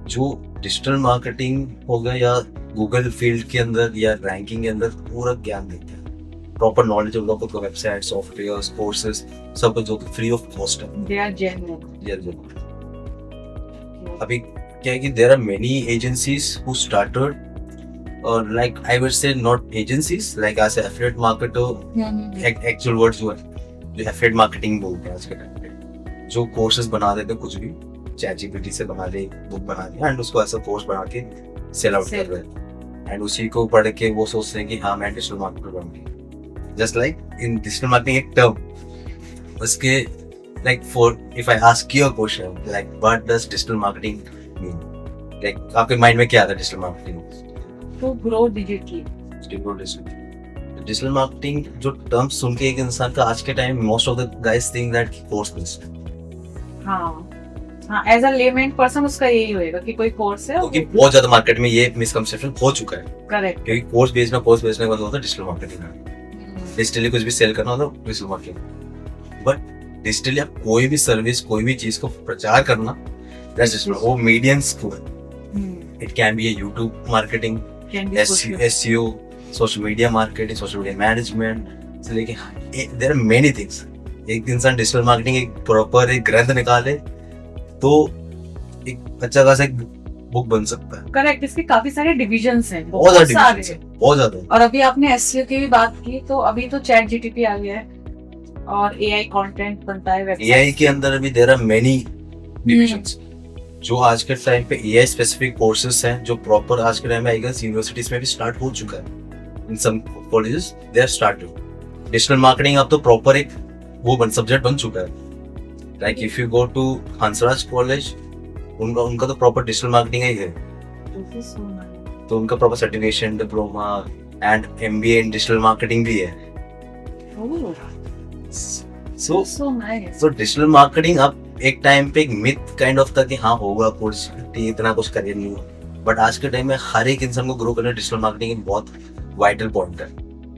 जो digital marketing हो गया या Google field के अंदर या रैंकिंग के अंदर पूरा ज्ञान देते हैं। प्रॉपर नॉलेज ऑफ लोगों को, वेबसाइट, सॉफ्टवेयर, कोर्सेज, सब कुछ जो फ्री ऑफ कॉस्ट है। They are genuine. अभी क्या है कि there are many agencies who started और like I would say not agencies like as affiliate marketer, actual words जो है जो एफिलिएट मार्केटिंग बोलते हैं आज के टाइम पे, जो कोर्सेज बना देते हैं, कुछ भी ChatGPT से बना ले, बुक बना ली एंड उसको ऐसा कोर्स बना के सेल आउट कर रहे हैं एंड उसी को पढ़ के वो सोचते हैं कि हाँ मैं डिजिटल मार्केटर बन गई। Just like in digital marketing एक टर्म उसके like for if I ask you a question like what does digital marketing mean, like आपके माइंड में क्या आता है digital marketing? To grow digitally. Digital marketing जो टर्म सुन के एक इंसान का आज के time most of the guys think that course based, हाँ हाँ, एज अ लेमेन पर्सन उसका यही होएगा कि कोई कोर्स है। क्योंकि बहुत ज्यादा मार्केट में ये मिसकंसेप्शन हो चुका है, करेक्ट। क्योंकि कोर्स बेचने का मतलब होता है डिजिटल मार्केटिंग, डिजिटली कुछ भी सेल करना होता है डिजिटल मार्केटिंग। बट डिजिटली आप कोई भी सर्विस, कोई भी चीज को प्रचार करना, वो मीडियम्स को है। It can be A YouTube marketing, SEO, social media marketing, social media management से लेके देयर आर मेनी थिंग्स। एक इंसान डिजिटल मार्केटिंग एक प्रॉपर एक ग्रंथ निकाले तो एक अच्छा खासा एक बुक बन सकता है। करेक्ट। इसके काफी सारे डिविजन्स हैं, बहुत सारे डिविजन्स हैं, बहुत ज्यादा। और अभी आपने SEO की भी बात की, तो अभी तो चैट जीटीपी आ गया है और AI कंटेंट बनता है वेबसाइट। AI के अंदर भी देयर आर मेनी डिविजन्स। जो आज के टाइम पे AI स्पेसिफिक कोर्सेज हैं, जो प्रॉपर आज के टाइम में आएगा यूनिवर्सिटीज में भी स्टार्ट हो चुका है। In some colleges they are started. Digital marketing अब तो प्रॉपर एक वो सब्जेक्ट बन चुका है। Like if you go to Hansraj college, उनका तो प्रॉपर डिजिटल मार्केटिंग ही है, तो उनका proper certification, diploma and MBA in digital marketing भी है। सो डिजिटल मार्केटिंग अब एक टाइम पे एक मिथ काइंड ऑफ था कि हाँ होगा कोर्स, इतना कुछ करियर नहीं हुआ। बट आज के टाइम में हर एक इंसान को ग्रो करना डिजिटल मार्केटिंग एक बहुत वाइटल पॉइंट है।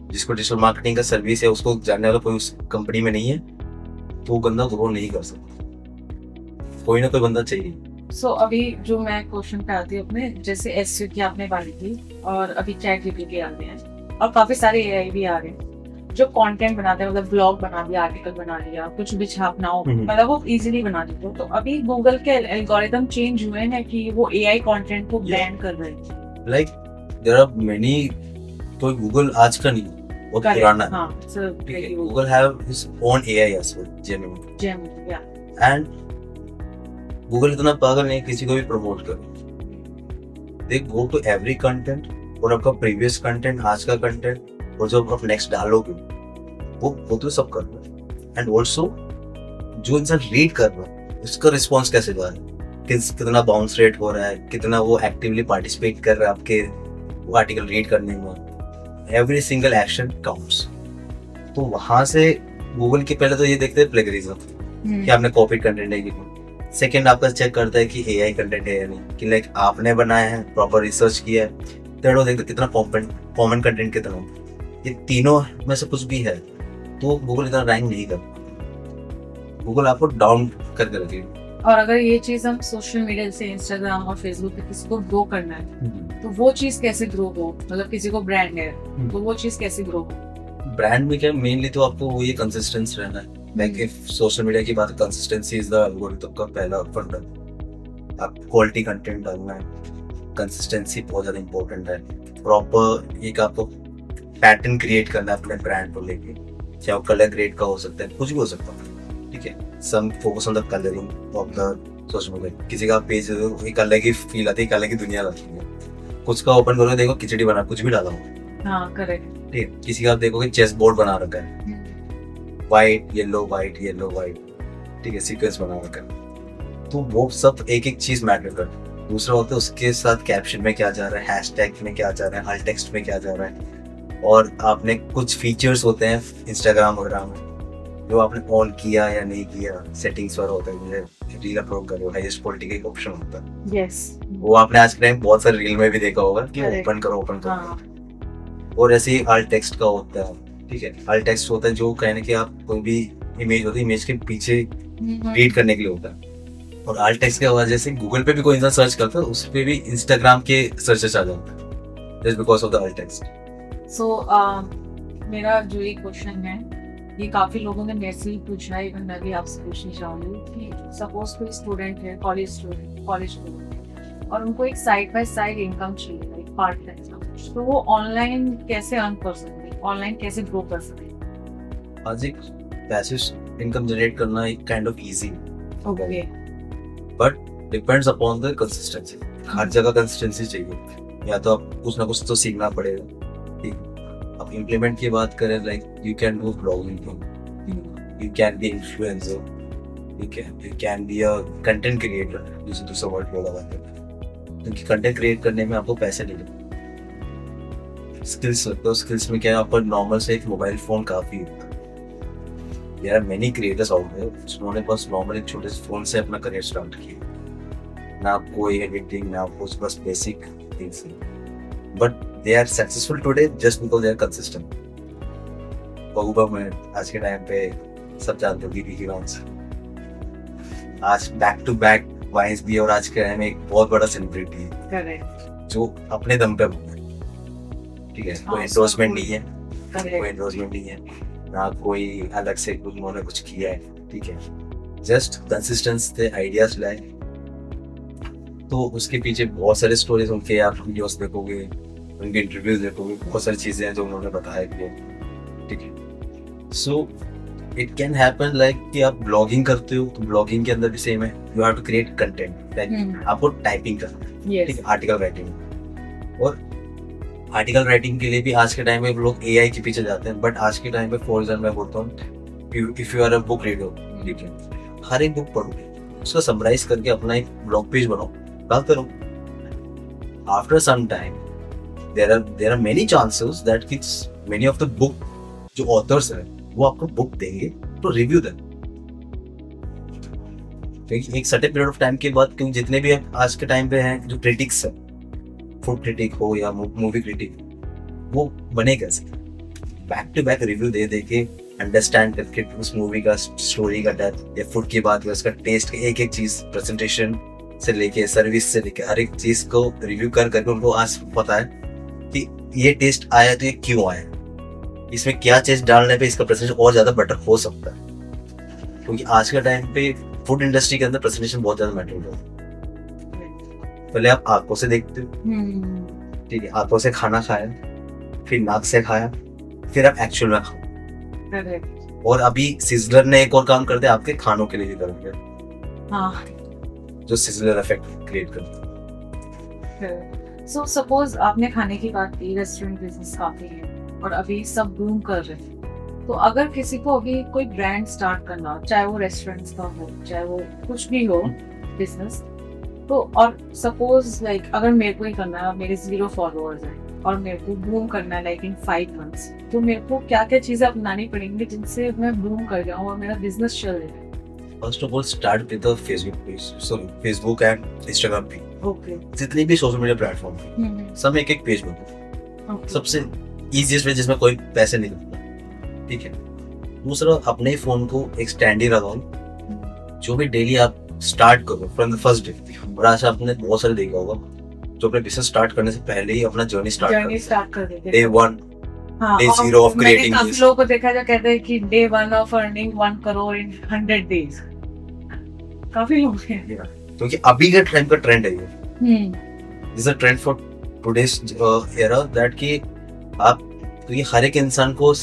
जिसको डिजिटल मार्केटिंग का सर्विस है, उसको जानने वाला कोई उस कंपनी में नहीं है, तो वो बंदा ग्रो नहीं कर सकता। कोई ना कोई बंदा चाहिए। सो अभी जो मैं क्वेश्चन पे आती हूँ अपने, जैसे SEO की आपने बात की और अभी चैट जीपीटी आ गए हैं और काफी सारे AI भी आ रहे हैं जो कंटेंट बनाते हैं, मतलब ब्लॉग बना दिया, आर्टिकल बना दिया, कुछ भी छापना हो, मतलब वो इजीली बना देते हो। तो अभी गूगल के एल्गोरिदम चेंज हुए हैं कि वो AI कंटेंट को बैन कर रहे हैं। लाइक देयर आर मेनी, तो गूगल आज का नहीं, बहुत पुराना है। हाँ, so Google have his own AI as well, Gemini, and Google इतना पागल नहीं किसी को भी प्रमोट करे। दे गो टू एवरी कंटेंट, और आपका प्रीवियस कंटेंट, आज का कंटेंट, और जो आप नेक्स्ट डालोगे वो तो सब कर रहा है। एंड ऑल्सो जो इंसान रीड कर रहा है उसका रिस्पॉन्स कैसे जा रहा है, कितना बाउंस रेट हो रहा है, कितना वो एक्टिवली पार्टिसिपेट कर रहा है आपके वो आर्टिकल रीड करने में। Every single action counts. तो वहां से गूगल के पहले तो ये देखते हैं प्लेगरिज्म, कि आपने कॉपी कंटेंट है कि नहीं। सेकेंड आपका चेक करता है कि AI कंटेंट है या नहीं, कि लाइक आपने बनाया है, प्रॉपर रिसर्च किया है। थर्ड वो देखते कितना कॉमन कंटेंट कितना। ये तीनों में से कुछ भी है तो गूगल इतना रैंक नहीं करता, गूगल आपको डाउन करके रखेगा। और अगर ये चीज हम सोशल मीडिया जैसे इंस्टाग्राम और फेसबुक पे किसी को ग्रो करना है, तो वो चीज कैसे ग्रो हो, मतलब किसी को ब्रांड है तो वो चीज कैसे ग्रो हो? ब्रांड में क्या मेनली तो आपको वो ये कंसिस्टेंस रहना है। लाइक इफ सोशल मीडिया की बात, कंसिस्टेंसी इज द एल्गोरिथम का पहला फंडा। आप क्वालिटी कंटेंट डालना है, कंसिस्टेंसी बहुत ज्यादा इंपॉर्टेंट है। प्रॉपर एक आपको पैटर्न क्रिएट करना है अपने ब्रांड को लेके, चाहे वो कलर ग्रेड का हो सकता है, कुछ भी हो सकता है, ठीक है। Some focus on the colouring of the social media. किसी का पेज एक अलग ही फील आती है, एक अलग ही दुनिया लगती है। कुछ का ओपन करोगे देखो खिचड़ी बना, कुछ भी डाला हुआ। हाँ करेक्ट। ठीक है, किसी का आप देखोगे चेस बोर्ड बना रखा है, white yellow white yellow white, ठीक है, सीक्वेंस बना रखा है। तो वो सब एक एक चीज मैटर करती है। दूसरा होता है उसके साथ कैप्शन में क्या जा रहा है, हैशटैग में क्या जा रहा है, हल टेक्स्ट में क्या जा रहा है। और आपने कुछ फीचर्स होते हैं इंस्टाग्राम वगैरह में जो आपने ऑन किया या नहीं किया, सेटिंग्स पर होता है, जैसे रील अपलोड करो, हाईएस्ट क्वालिटी का एक ऑप्शन होता है। यस, वो आपने आज के टाइम बहुत सारे रील में भी देखा होगा कि ओपन करो। हाँ। और ऐसे ही अल्ट टेक्स्ट का होता है, ठीक है। अल्ट टेक्स्ट होता है जो कहने के आप कोई भी इमेज होती है, इमेज के पीछे रीड करने के लिए होता है। और अल्ट टेक्स्ट की वजह से गूगल पे भी कोई इंसान सर्च करता है, उस पे भी इंस्टाग्राम के सर्चेस आ जाते हैं, just because of the alt text. So मेरा जो ये क्वेश्चन है, ये काफी लोगों ने मेरे से ही पूछा है, इवन मैं भी आपसे पूछना चाहूंगी कि सपोज कोई स्टूडेंट है, कॉलेज स्टूडेंट और उनको एक साइड बाय साइड इनकम चाहिए, लाइक पार्ट टाइम, तो वो ऑनलाइन कैसे अर्न कर सकते हैं, ऑनलाइन कैसे ग्रो कर सकते हैं? आज एक पैसिव इनकम जनरेट करना एक kind of easy, okay, but depends upon the consistency. हर जगह कंसिस्टेंसी चाहिए, या तो आप कुछ ना कुछ तो सीखना पड़ेगा। अब इम्प्लीमेंट की बात करें, like you can do blogging, you can be influencer, you can be a content creator, जैसे दूसरा वर्ड बोला जाता है, क्योंकि कंटेंट क्रिएट करने में आपको पैसे नहीं लगते। स्किल्स लगते हो, स्किल्स में क्या है, आपको नॉर्मल से एक मोबाइल फोन काफी होता है, there are many creators out there जिन्होंने बस नॉर्मली छोटे से फोन से अपना करियर स्टार्ट किया, ना कोई एडिटिंग ना कुछ, बस basic things, but they are successful today just because they are consistent. बहुबा में आज के टाइम पे सब जानते हो बीबी की वाइन्स, आज बैक टू बैक वाइन्स भी, और आज के टाइम में एक बहुत बड़ा सेलिब्रिटी है करेक्ट जो अपने दम पे है, ठीक है, कोई हाँ, एंडोर्समेंट सब नहीं है, कोई करेक्ट एंडोर्समेंट नहीं है, ना कोई अलग से कुछ उन्होंने कुछ किया है, ठीक है, जस्ट कंसिस्टेंस थे, आइडियाज लाए। तो उसके पीछे बहुत सारे स्टोरीज, उनके आप वीडियोस देखोगे, उनके इंटरव्यूज देखोगे, बहुत सारी चीजें हैं जो उन्होंने बताया कि, ठीक है। So it can happen like कि आप ब्लॉगिंग करते हो तो ब्लॉगिंग के अंदर भी सेम है, you have to create content, like आपको टाइपिंग करना है, ठीक यस है, आर्टिकल राइटिंग। और आर्टिकल राइटिंग के लिए भी आज के टाइम में लोग एआई के पीछे जाते हैं, बट आज के टाइम पे फॉर एग्जाम्पल मैं बोलता हूँ, if you are a book reader, ठीक है, हर एक बुक पढ़ो, उसका समराइज करके अपना एक ब्लॉग पेज बनाओ, डालते रहो। After some time there are many chances that kids many of the book जो ऑथर्स है वो आपको बुक देंगे तो रिव्यू दें, क्योंकि एक सर्टेन पीरियड ऑफ टाइम के बाद, क्योंकि जितने भी आज के टाइम पे हैं जो क्रिटिक्स है, फूड क्रिटिक हो या मूवी क्रिटिक, वो बने कैसे, बैक टू बैक रिव्यू दे दे के अंडरस्टैंड करके उस मूवी का स्टोरी का डेप्थ या फूड की बात, उसका टेस्ट, एक एक चीज, प्रेजेंटेशन से लेके सर्विस से लेके हर एक चीज को रिव्यू कर करके उनको आज पता है कि ये टेस्ट आया तो ये क्यों आया, इसमें क्या चीज डालने पे इसका प्रेजेंटेशन और ज्यादा बेटर हो सकता है, क्योंकि आज के टाइम पे फूड इंडस्ट्री के अंदर प्रेजेंटेशन बहुत ज्यादा मैटर होता है। पहले आप आंखों से देखते हो, ठीक है, आंखों से खाना खाया, फिर नाक से खाया, फिर आप एक्चुअल में खाओ। करेक्ट और अभी सिजलर ने एक और काम कर दिया आपके खानों के लिए भी कर दिया, हाँ। जो सिजलर इफेक्ट क्रिएट करता है। सो सपोज आपने खाने की बात की, रेस्टोरेंट बिजनेस काफी है और अभी सब बूम कर रहे हैं, तो अगर किसी को अभी कोई ब्रांड स्टार्ट करना हो, चाहे वो रेस्टोरेंट्स का हो, चाहे वो कुछ भी हो बिजनेस, तो और सपोज लाइक अगर मेरे को ही करना है, मेरे 0 फॉलोअर्स हैं और मेरे को बूम करना है लाइक इन 5 मंथ्स, तो मेरे को क्या क्या चीजें अपनानी पड़ेंगी जिनसे मैं बूम कर जाऊँ और मेरा बिजनेस चल जाए? First of all start with the Facebook page, sorry Facebook and Instagram पे, ओके जितने भी सोशल मीडिया प्लेटफॉर्म है सब एक एक पेज बनाओ, सबसे इजीएस्ट वे जिसमें कोई पैसे नहीं लगता, ठीक है। दूसरा, अपने फोन को एक स्टैंडी लगाओ, जो भी डेली आप स्टार्ट करो फ्रॉम द फर्स्ट डे। और आज आपने बहुत सारे देखा होगा जो अपने बिजनेस स्टार्ट करने से पहले ही अपना जर्नी स्टार्ट कर देते डे 1, हाँ, day और 0 of creating मैंने this. काफी लोगों को देखा जो कहते हैं कि day 1 of earning 1 crore in 100 days, काफी लोग हैं। क्योंकि अभी के टाइम का ट्रेंड है ये, this a trend for today's era, that कि आप, क्योंकि हर एक इंसान को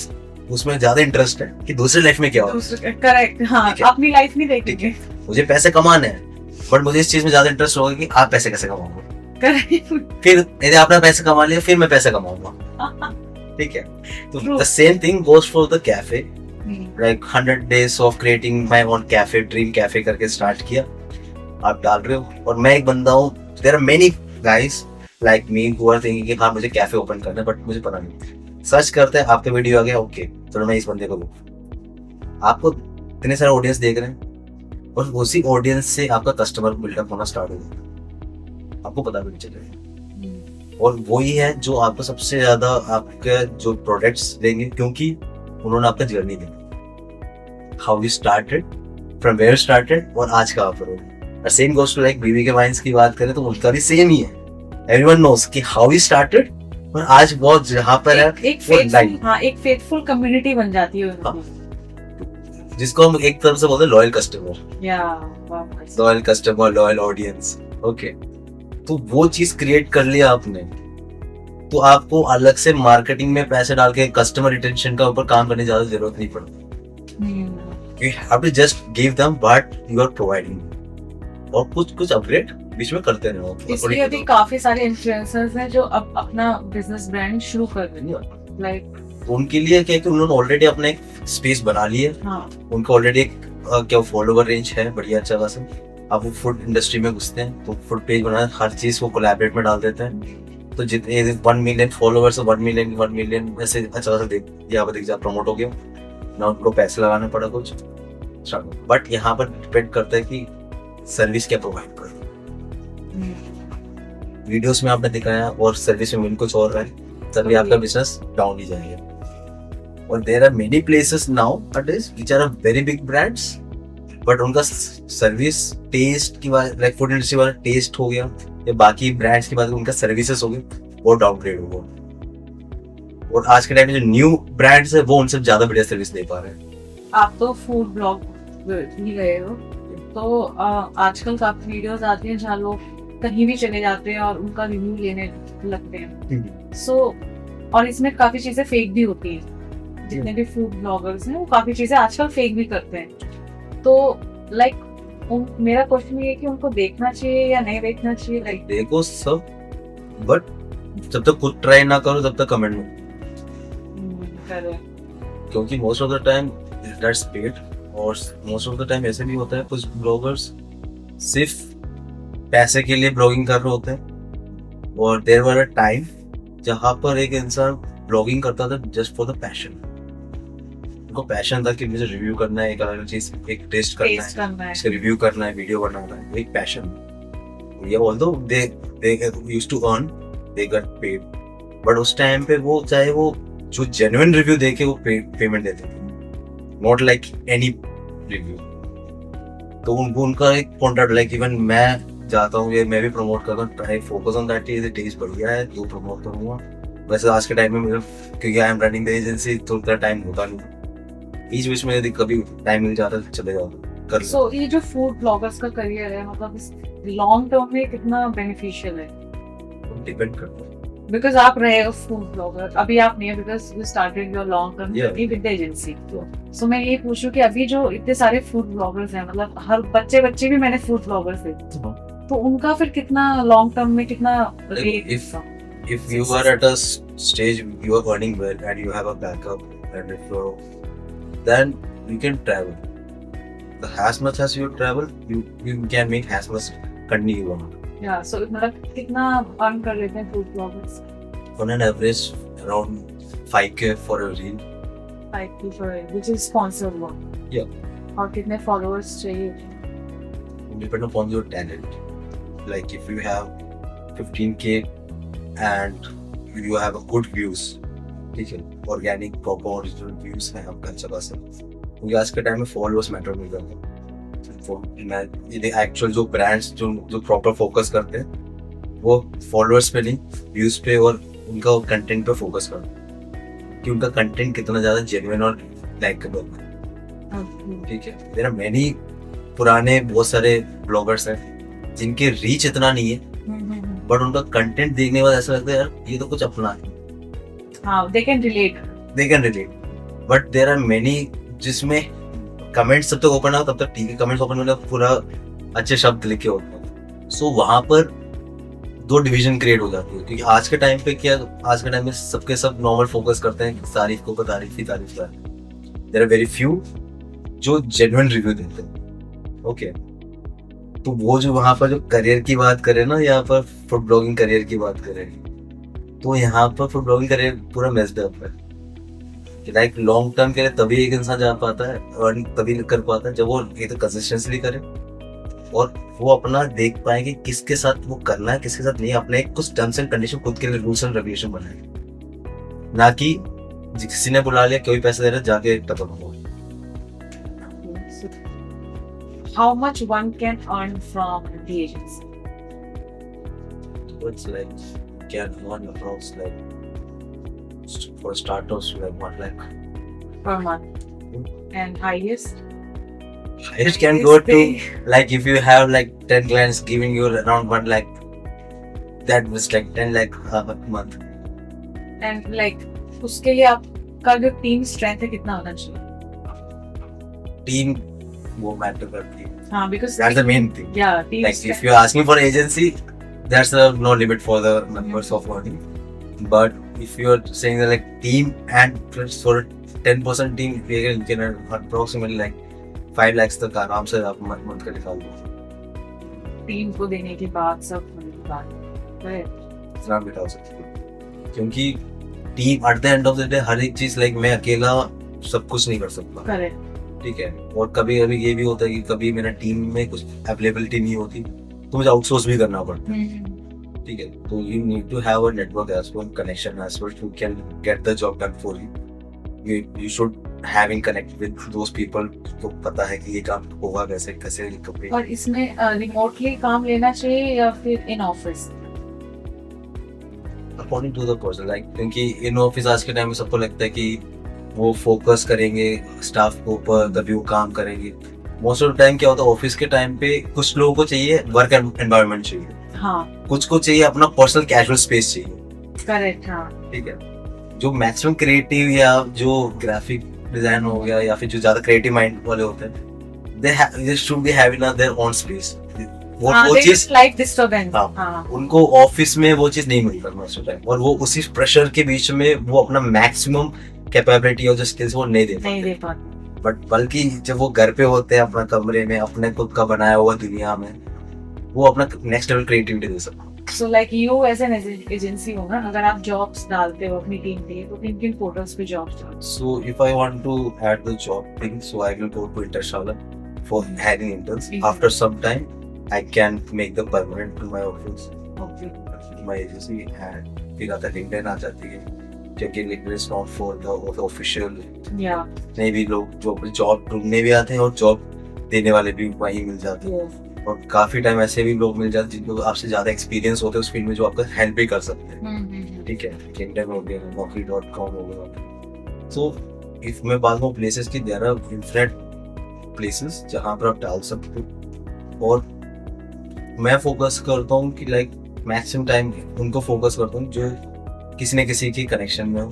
उसमें ज्यादा इंटरेस्ट है कि दूसरी लाइफ में क्या हो, करेक्ट, हाँ, ठीक है। अपनी लाइफ नहीं देखेंगे। मुझे पैसे कमाने हैं, बट मुझे इस चीज में ज्यादा इंटरेस्ट होगा कि आप पैसे कैसे कमाओगे, करेक्ट फिर यदि आपने पैसे कमा लिया फिर मैं पैसे कमाऊंगा, ठीक है। तो True. The same thing goes for the cafe, like 100 days of creating my own cafe, dream cafe करके स्टार्ट किया, आप डाल रहे हो। और मैं एक बंदा हूँ, there are many guys like me who are thinking कि हाँ मुझे कैफे ओपन करना है, बट मुझे पता नहीं, सर्च करते हैं, आपका वीडियो आ गया, ओके चलो मैं इस बंदे को लूँ। आपको इतने सारे ऑडियंस देख रहे हैं और उसी ऑडियंस से आपका कस्टमर बिल्डअप होना स्टार्ट हो गया, आपको पता भी नहीं चलेगा। और वही है जो आपको सबसे ज्यादा आपके जो प्रोडक्ट्स देंगे, क्योंकि उन्होंने आपका जर्नी देखा, how you started, from where started, और आज का आप करोगे। Same goes to like BB के वाइन्स की बात करें तो उनका भी सेम ही है, एवरीवन नोस कि हाउ यू स्टार्टेड, और आज बहुत जहाँ पर है एक वो फेथफुल, लाइन, हाँ, एक फेथफुल कम्युनिटी बन जाती है हाँ। जिसको हम एक तरफ से बोलते हैं लॉयल कस्टमर, या loyal customer, loyal audience, okay. तो वो चीज क्रिएट कर लिया आपने, तो आपको अलग से मार्केटिंग में पैसे डाल के कस्टमर रिटेंशन का ऊपर काम करने की ज्यादा जरूरत नहीं पड़ती। You have to just give them what you are providing, और कुछ अपग्रेड बीच में करते रहो। इसलिए अभी काफी सारे इन्फ्लुएंसर्स हैं जो अब अपना बिजनेस ब्रांड शुरू कर रहे हैं, लाइक उनके लिए क्या है कि उन्होंने ऑलरेडी अपना एक स्पेस बना लिया, हाँ, उनका ऑलरेडी एक क्या फॉलोवर रेंज है बढ़िया अच्छा खासा। अब वो फूड इंडस्ट्री में घुसते हैं तो फूड पेज बनाना, हर चीज को कोलैबोरेट में डाल देते हैं, तो जितने 1 मिलियन फॉलोवर्स, 1 मिलियन ऐसे अच्छा खासा देख यहाँ पर दिख जा प्रमोट हो गया। ना उनको पैसे लगाना पड़ा कुछ, बट यहाँ पर डिपेंड करता है कि सर्विस क्या प्रोवाइड कर रहे हो। वीडियोस में आपने दिखाया और सर्विस में कुछ और रहा है, तभी आपका बिजनेस डाउन ही जाएगा। और there are many places now nowadays which are very big brands, but उनका सर्विस टेस्ट की बात, लाइक फूड इंडस्ट्री वाला टेस्ट हो गया या बाकी ब्रांड्स की बात, उनका सर्विसेज हो गया वो डाउनग्रेड हो गया। और आज के टाइम में जो न्यू ब्रांड्स है वो उनसे ज्यादा बढ़िया सर्विस दे पा रहे हैं। आप तो फूड ब्लॉग भी गए हो, तो आजकल काफी वीडियोस आती हैं जहाँ लोग कहीं भी चले जाते हैं और उनका रिव्यू लेने लगते हैं। सो और इसमें काफी चीजें फेक भी होती हैं। जितने भी फूड ब्लॉगर्स हैं वो काफी चीजें आजकल फेक भी करते हैं। तो लाइक मेरा क्वेश्चन ये है कि उनको देखना चाहिए या नहीं देखना चाहिए? लाइक देखो सब, बट जब तक खुद ट्राई ना करो तब तक कमेंट में, क्योंकि most of the time that's paid, और मोस्ट ऑफ द टाइम ऐसे भी होता है कुछ ब्लॉगर्स सिर्फ पैसे के लिए ब्लॉगिंग कर रहे होते हैं। और देयर वर अ टाइम जहाँ पर एक इंसान ब्लॉगिंग करता था जस्ट फॉर द पैशन, उनको पैशन था कि मुझे रिव्यू करना है, एक अलग चीज, एक टेस्ट करना है, इसका रिव्यू करना है, वीडियो बनाना है, एक पैशन। ये although they used to earn, they got paid, but उस टाइम पे वो चाहे वो जो जेन्युइन रिव्यू देके वो पेमेंट देते थे, नॉट लाइक एनी रिव्यू। तो उनको उनका एक कॉन्ट्रैक्ट, लाइक इवन मैं जाता हूँ, ये मैं भी प्रमोट करता हूँ, ट्राई फोकस ऑन दैट, ये टेस्ट बढ़िया है तो प्रमोट करूँगा। वैसे आज के टाइम में मेरा, क्योंकि I am running the agency, तो उतना टाइम होता नहीं, बीच बीच में यदि कभी टाइम मिल जाता है चले जाता कर। सो ये जो फूड ब्लॉगर्स का करियर है, मतलब इस लॉन्ग टर्म में कितना बेनिफिशियल है? डिपेंड करता है, बिकॉज आप रहे हो फूड ब्लॉगर, अभी आप नहीं है, because you started your long term Yeah. With the agency. सो मैं ये पूछूं कि अभी जो इतने सारे फूड ब्लॉगर्स हैं, मतलब हर बच्चे भी मैंने फूड ब्लॉगर्स देखे, तो उनका फिर कितना लॉन्ग टर्म में कितना rate? if you are at a stage you are earning well and you have a backup, and if you then you can travel. As much as you travel, you can make as much continue you want. या सो मतलब कितना earn कर लेते हैं food bloggers? On an average around 5k for a reel. 5K for it, which is sponsored one. Yeah. और कितने followers चाहिए? Depend upon your talent. Like if you have 15k and you have a good views, ठीक है, organic proper original views हैं आपका अच्छा खासा, क्योंकि आज के टाइम में फॉलोअर्स मैटर नहीं करते। ये एक्चुअल जो ब्रांड्स जो प्रॉपर फोकस करते हैं वो फॉलोअर्स पे नहीं, व्यूज पे और उनका कंटेंट पे फोकस करते हैं कि उनका कंटेंट कितना ज्यादा जेन्युइन और लाइकेबल है। ठीक है, मेरा मैनी पुराने बहुत सारे ब्लॉगर्स हैं जिनके रीच इतना नहीं है, बट उनका कंटेंट देखने के बाद ऐसा लगता है यार ये तो कुछ अपना है। हाँ, they can relate. But there are many जिसमें कमेंट्स तब तक ओपन हो तब तक ठीक है, कमेंट्स ओपन मतलब पूरा अच्छे शब्द लिखे होते हैं, सो वहां पर दो डिवीजन क्रिएट हो जाती है। क्योंकि आज के टाइम पे क्या, आज के टाइम में सबके सब नॉर्मल फोकस करते हैं तारीफ के ऊपर, तारीफ का। देयर आर वेरी फ्यू जो जेन्युइन रिव्यू देते हैं। ओके, तो वो जो वहां पर जो करियर की बात करें ना, यहाँ पर फूड ब्लॉगिंग करियर की बात करें, तो यहाँ पर फूड ब्लॉगिंग करियर पूरा मेस्ड अप है। लाइक लॉन्ग टर्म के लिए तभी एक इंसान जा पाता है, अर्न तभी कर पाता है जब वो ये तो कंसिस्टेंटली करे और वो अपना देख पाए कि किसके साथ वो करना है, किसके साथ नहीं। अपने कुछ टर्म्स एंड कंडीशन खुद के लिए रूल्स एंड रेगुलेशन बनाए, ना कि किसी ने बुला लिया कोई पैसा दे रहा जाके टपक हो। How much one can earn from the agency? So it's like can earn approx like for starters like 1 lakh Per month. And highest? Highest can go to like if you have like 10 clients giving you around 1 lakh, that was like 10 lakh a month. And like उसके लिए आपका जो team strength है कितना होना चाहिए? Team वो matter करती है। हाँ, because That's the main thing. yeah, team Like strength. if you're asking for agency, there's no limit for the numbers of earning. But if you're saying that like team and plus for 10% team, you can earn approximately like 5 lakhs तक आराम से आप month का निकाल दो। Team को देने के बाद सब होने के बाद, right? इतना बिठा सकते हो, क्योंकि team at the end of the day हर एक चीज लाइक मैं अकेला सब कुछ नहीं कर सकता, करेक्ट। ठीक है। और कभी कभी ये भी होता है कि कभी मेरा टीम में कुछ अवेलेबिलिटी नहीं होती तो मुझे आउटसोर्स भी करना पड़ता है, ठीक है। तो you need to have a network as well, connection as well, you can get the job done for you. You should having connect with those people, तो पता है कि ये काम होगा कैसे कैसे रिकवरी। और इसमें रिमोटली काम लेना चाहिए या फिर in office? According to the person, like क्योंकि इन ऑफिस आज के टाइम में सबको लगता है कि वो फोकस करेंगे स्टाफ के ऊपर तभी वो काम करेंगे। मोस्ट ऑफ द टाइम क्या होता है ऑफिस के टाइम पे कुछ लोगों को चाहिए वर्क एनवायरनमेंट चाहिए, हाँ कुछ को चाहिए अपना पर्सनल कैजुअल स्पेस चाहिए, करेक्ट। हाँ ठीक है। जो मैक्सिमम क्रिएटिव या जो ग्राफिक डिजाइन हो गया या फिर जो ज्यादा क्रिएटिव माइंड वाले होते हैं, they should be having their own space. वो चीज लाइक डिस्टर्बेंस। हाँ, हाँ उनको ऑफिस में वो चीज नहीं मिलता मोस्ट ऑफ टाइम, और वो उसी प्रेशर के बीच में वो अपना मैक्सिमम कैपेबिलिटी और जो स्किल्स वो नहीं नहीं दे दे पाते। बट बल्कि जब वो घर पे होते हैं अपना कमरे में अपने खुद का बनाया हुआ दुनिया में, वो अपना नेक्स्ट लेवल क्रिएटिविटी दे सकते हैं। So like you as an agency हो ना, अगर आप जॉब्स डालते हो अपनी टीम के लिए तो किन किन पोर्टल्स पे जॉब्स डालते So if I want to add the job thing, so I will go to Intershala for hiring interns. Mhm. After some time, I can make the permanent to my office, हो? Okay. my agency, and फिर आता LinkedIn आ जाती है, क्योंकि LinkedIn is not for the official। Yeah. नहीं भी लोग जो अपनी जॉब ढूंढने भी आते हैं और जॉब देने वाले भी वहीं मिल जाते हैं, Yes. और काफी टाइम ऐसे भी लोग मिल जाते हैं जिनको आपसे ज्यादा एक्सपीरियंस होते हैं उस फील्ड में, जो आपका हेल्प भी कर सकते हैं, ठीक है। LinkedIn हो गया, naukri.com हो गया। सो इफ मैं बात करूँ प्लेसेस की, देयर आर इन्फिनिट प्लेसेस जहाँ पर आप डाल सकते हो, और मैं फोकस करता हूँ कि लाइक मैक्सिमम टाइम उनको फोकस करता हूँ जो किसी न किसी की कनेक्शन में हो,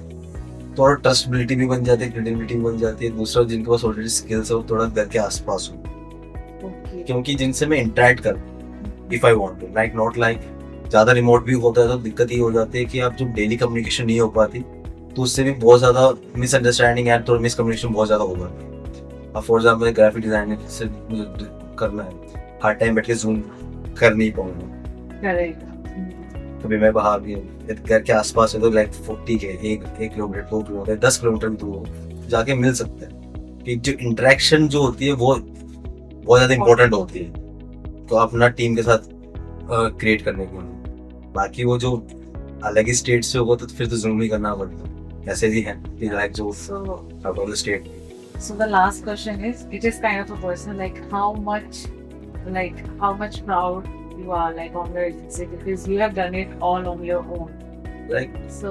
थोड़ा ट्रस्टेबिलिटी भी बन जाती है, क्रेडिबिलिटी भी बन जाती है। दूसरा जिनके पास ऑलरेडी स्किल्स हो, थोड़ा घर के आसपास हो, Okay. क्योंकि जिनसे मैं इंटरेक्ट करूँ if I want to, like not like ज़्यादा रिमोट भी होता है तो दिक्कत ये हो जाती है कि आप जब डेली कम्युनिकेशन नहीं हो पाती तो उससे भी बहुत ज़्यादा मिसअंडरस्टैंडिंग एंड थोड़ा मिसकम्युनिकेशन बहुत ज़्यादा हो जाती है। अब फॉर एग्जाम्पल ग्राफिक डिजाइनिंग से मुझे करना है, हर टाइम बैठ के जूम कर नहीं पाऊंगा, Correct. कभी मैं बाहर भी हूँ, घर के आसपास है तो लाइक 40 के 1 किलोमीटर 2 किलोमीटर 10 किलोमीटर दूर जाके मिल सकते हैं, कि जो इंटरेक्शन जो होती है वो बहुत ज़्यादा इंपॉर्टेंट होती है, तो अपना टीम के साथ क्रिएट करने के लिए। बाकी वो जो अलग ही स्टेट से होगा तो फिर तो जूम ही करना पड़ता है, ऐसे भी है कि लाइक जो So, out of the state. so the last question is, it is kind of a personal, like how much proud you are like on your agency because you have done it all on your own. Like So,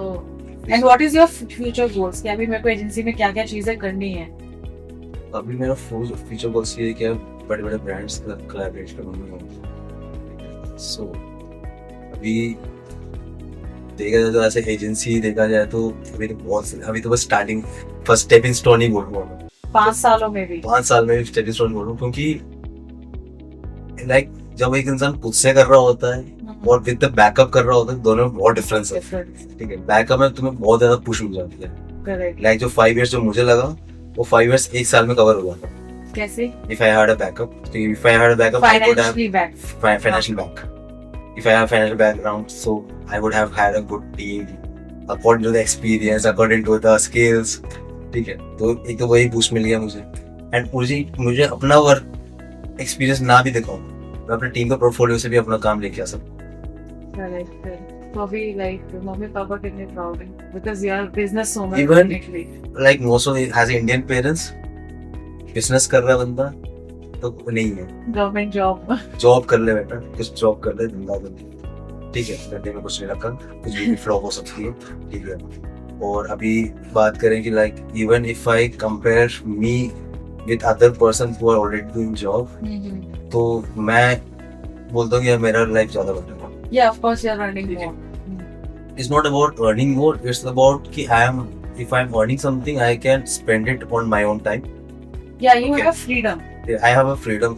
and what is your future goals? कि अभी मेरे को agency में क्या क्या चीजें करनी है? अभी मेरा फ्यूचर गोल्स ये है कि बड़े बड़े ब्रांड्स के साथ कोलैबोरेट करूँगा। सो अभी देखा जाए तो ऐसे एजेंसी देखा जाए तो अभी तो बस स्टार्टिंग फर्स्ट स्टेपिंग स्टोन ही बोलूँगा मैं। 5 सालों में भी? 5 साल में स्टेपिंग स्टोन बोलूँ, क्योंकि लाइक जब एक इंसान खुद से कर रहा होता है और विद द बैकअप कर रहा होता है, दोनों में बहुत डिफरेंस है, Different. ठीक है। बैकअप में तुम्हें बहुत ज्यादा पुश मिल जाती है, Correct. लाइक जो 5 इयर्स जो मुझे लगा वो 5 इयर्स 1 साल में कवर हुआ था। कैसे? If I had a backup, I would have Financially back. financial back. If I have financial background, so I would have had a good team according to the experience, according to the skills. ठीक है, तो एक तो वही boost मिल गया मुझे, and मुझे अपना वर्क एक्सपीरियंस ना भी दिखाऊं, मैं अपने टीम का पोर्टफोलियो से भी अपना काम लेके आ सकता हूँ। Correct. तो अभी like मम्मी पापा कितने proud हैं because you are business owner. Even- technically. Like most of as Indian parents, business कर रहा बंदा तो नहीं है, Government job. जॉब कर ले बेटा, कुछ जॉब कर ले, धंधा कर ले, ठीक है। धंधे में कुछ नहीं रखा, कुछ भी फ्लॉप हो सकती है, ठीक है। और अभी बात करें कि like even if I compare me with other person who are already doing job, तो मैं बोलता हूँ कि मेरा लाइफ ज्यादा बेटर है। Yeah, of course you are earning ठीक है। more. It's not about earning more, it's about कि if I'm earning something, I can spend it on my own time. Yeah, you Okay. have freedom. I have a freedom,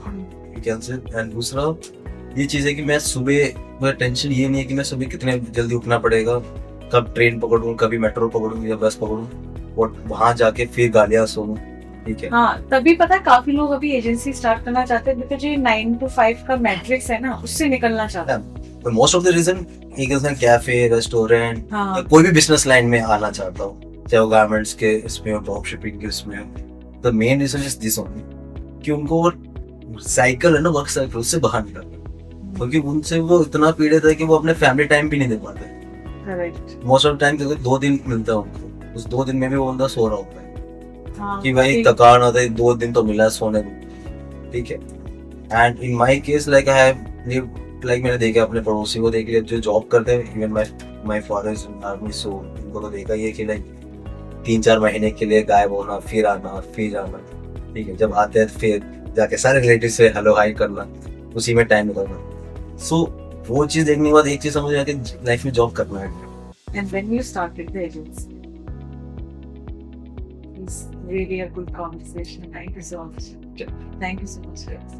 you can say. And दूसरा ये चीज़ है कि मैं सुबह, मेरा tension ये नहीं है कि मैं सुबह कितने जल्दी उठना पड़ेगा, कब ट्रेन पकड़ूँ, कभी मेट्रो पकड़ूँ या बस पकड़ूँ, और वहाँ जाके फिर गालियाँ सुनूँ, ठीक है। हाँ, तभी पता है काफी लोग अभी एजेंसी स्टार्ट करना चाहते हैं बिकॉज ये 9 to 5 का मैट्रिक्स है ना, उससे निकलना चाहते हैं। तो मोस्ट ऑफ द रीजन एक इंसान कैफे, रेस्टोरेंट हाँ, या कोई भी बिजनेस लाइन में आना चाहता हूँ, चाहे वो गारमेंट्स के इसमें हो, ड्रॉप शिपिंग के इसमें हो, the main reason is this only कि उनको वो साइकिल है ना, वर्क साइकिल, उससे बाहर निकलना, क्योंकि उनसे वो इतना पीड़ित है कि वो अपने फैमिली टाइम भी नहीं दे पाते। करेक्ट। मोस्ट ऑफ टाइम देखो 2 दिन मिलता है उनको, उस 2 दिन में भी वो बंदा सो रहा होता है हाँ, कि भाई थकान होता है, 2 दिन तो मिला है सोने को, ठीक है। And in my case like I have like मैंने देखा अपने पड़ोसी को देख लिया जो जॉब करते हैं, even my father is in army, so उनको तो देखा ही है कि लाइक 3-4 महीने के लिए गायब होना, फिर आना, फिर जाना, ठीक है। जब आते हैं फिर जाके सारे रिलेटिव से हेलो हाई करना, उसी में टाइम निकलना। सो वो चीज़ देखने के बाद एक चीज़ समझ आया कि लाइफ में जॉब करना है। And when you started the agency, it's really a good conversation. Thank you so much. Thank you so much, guys.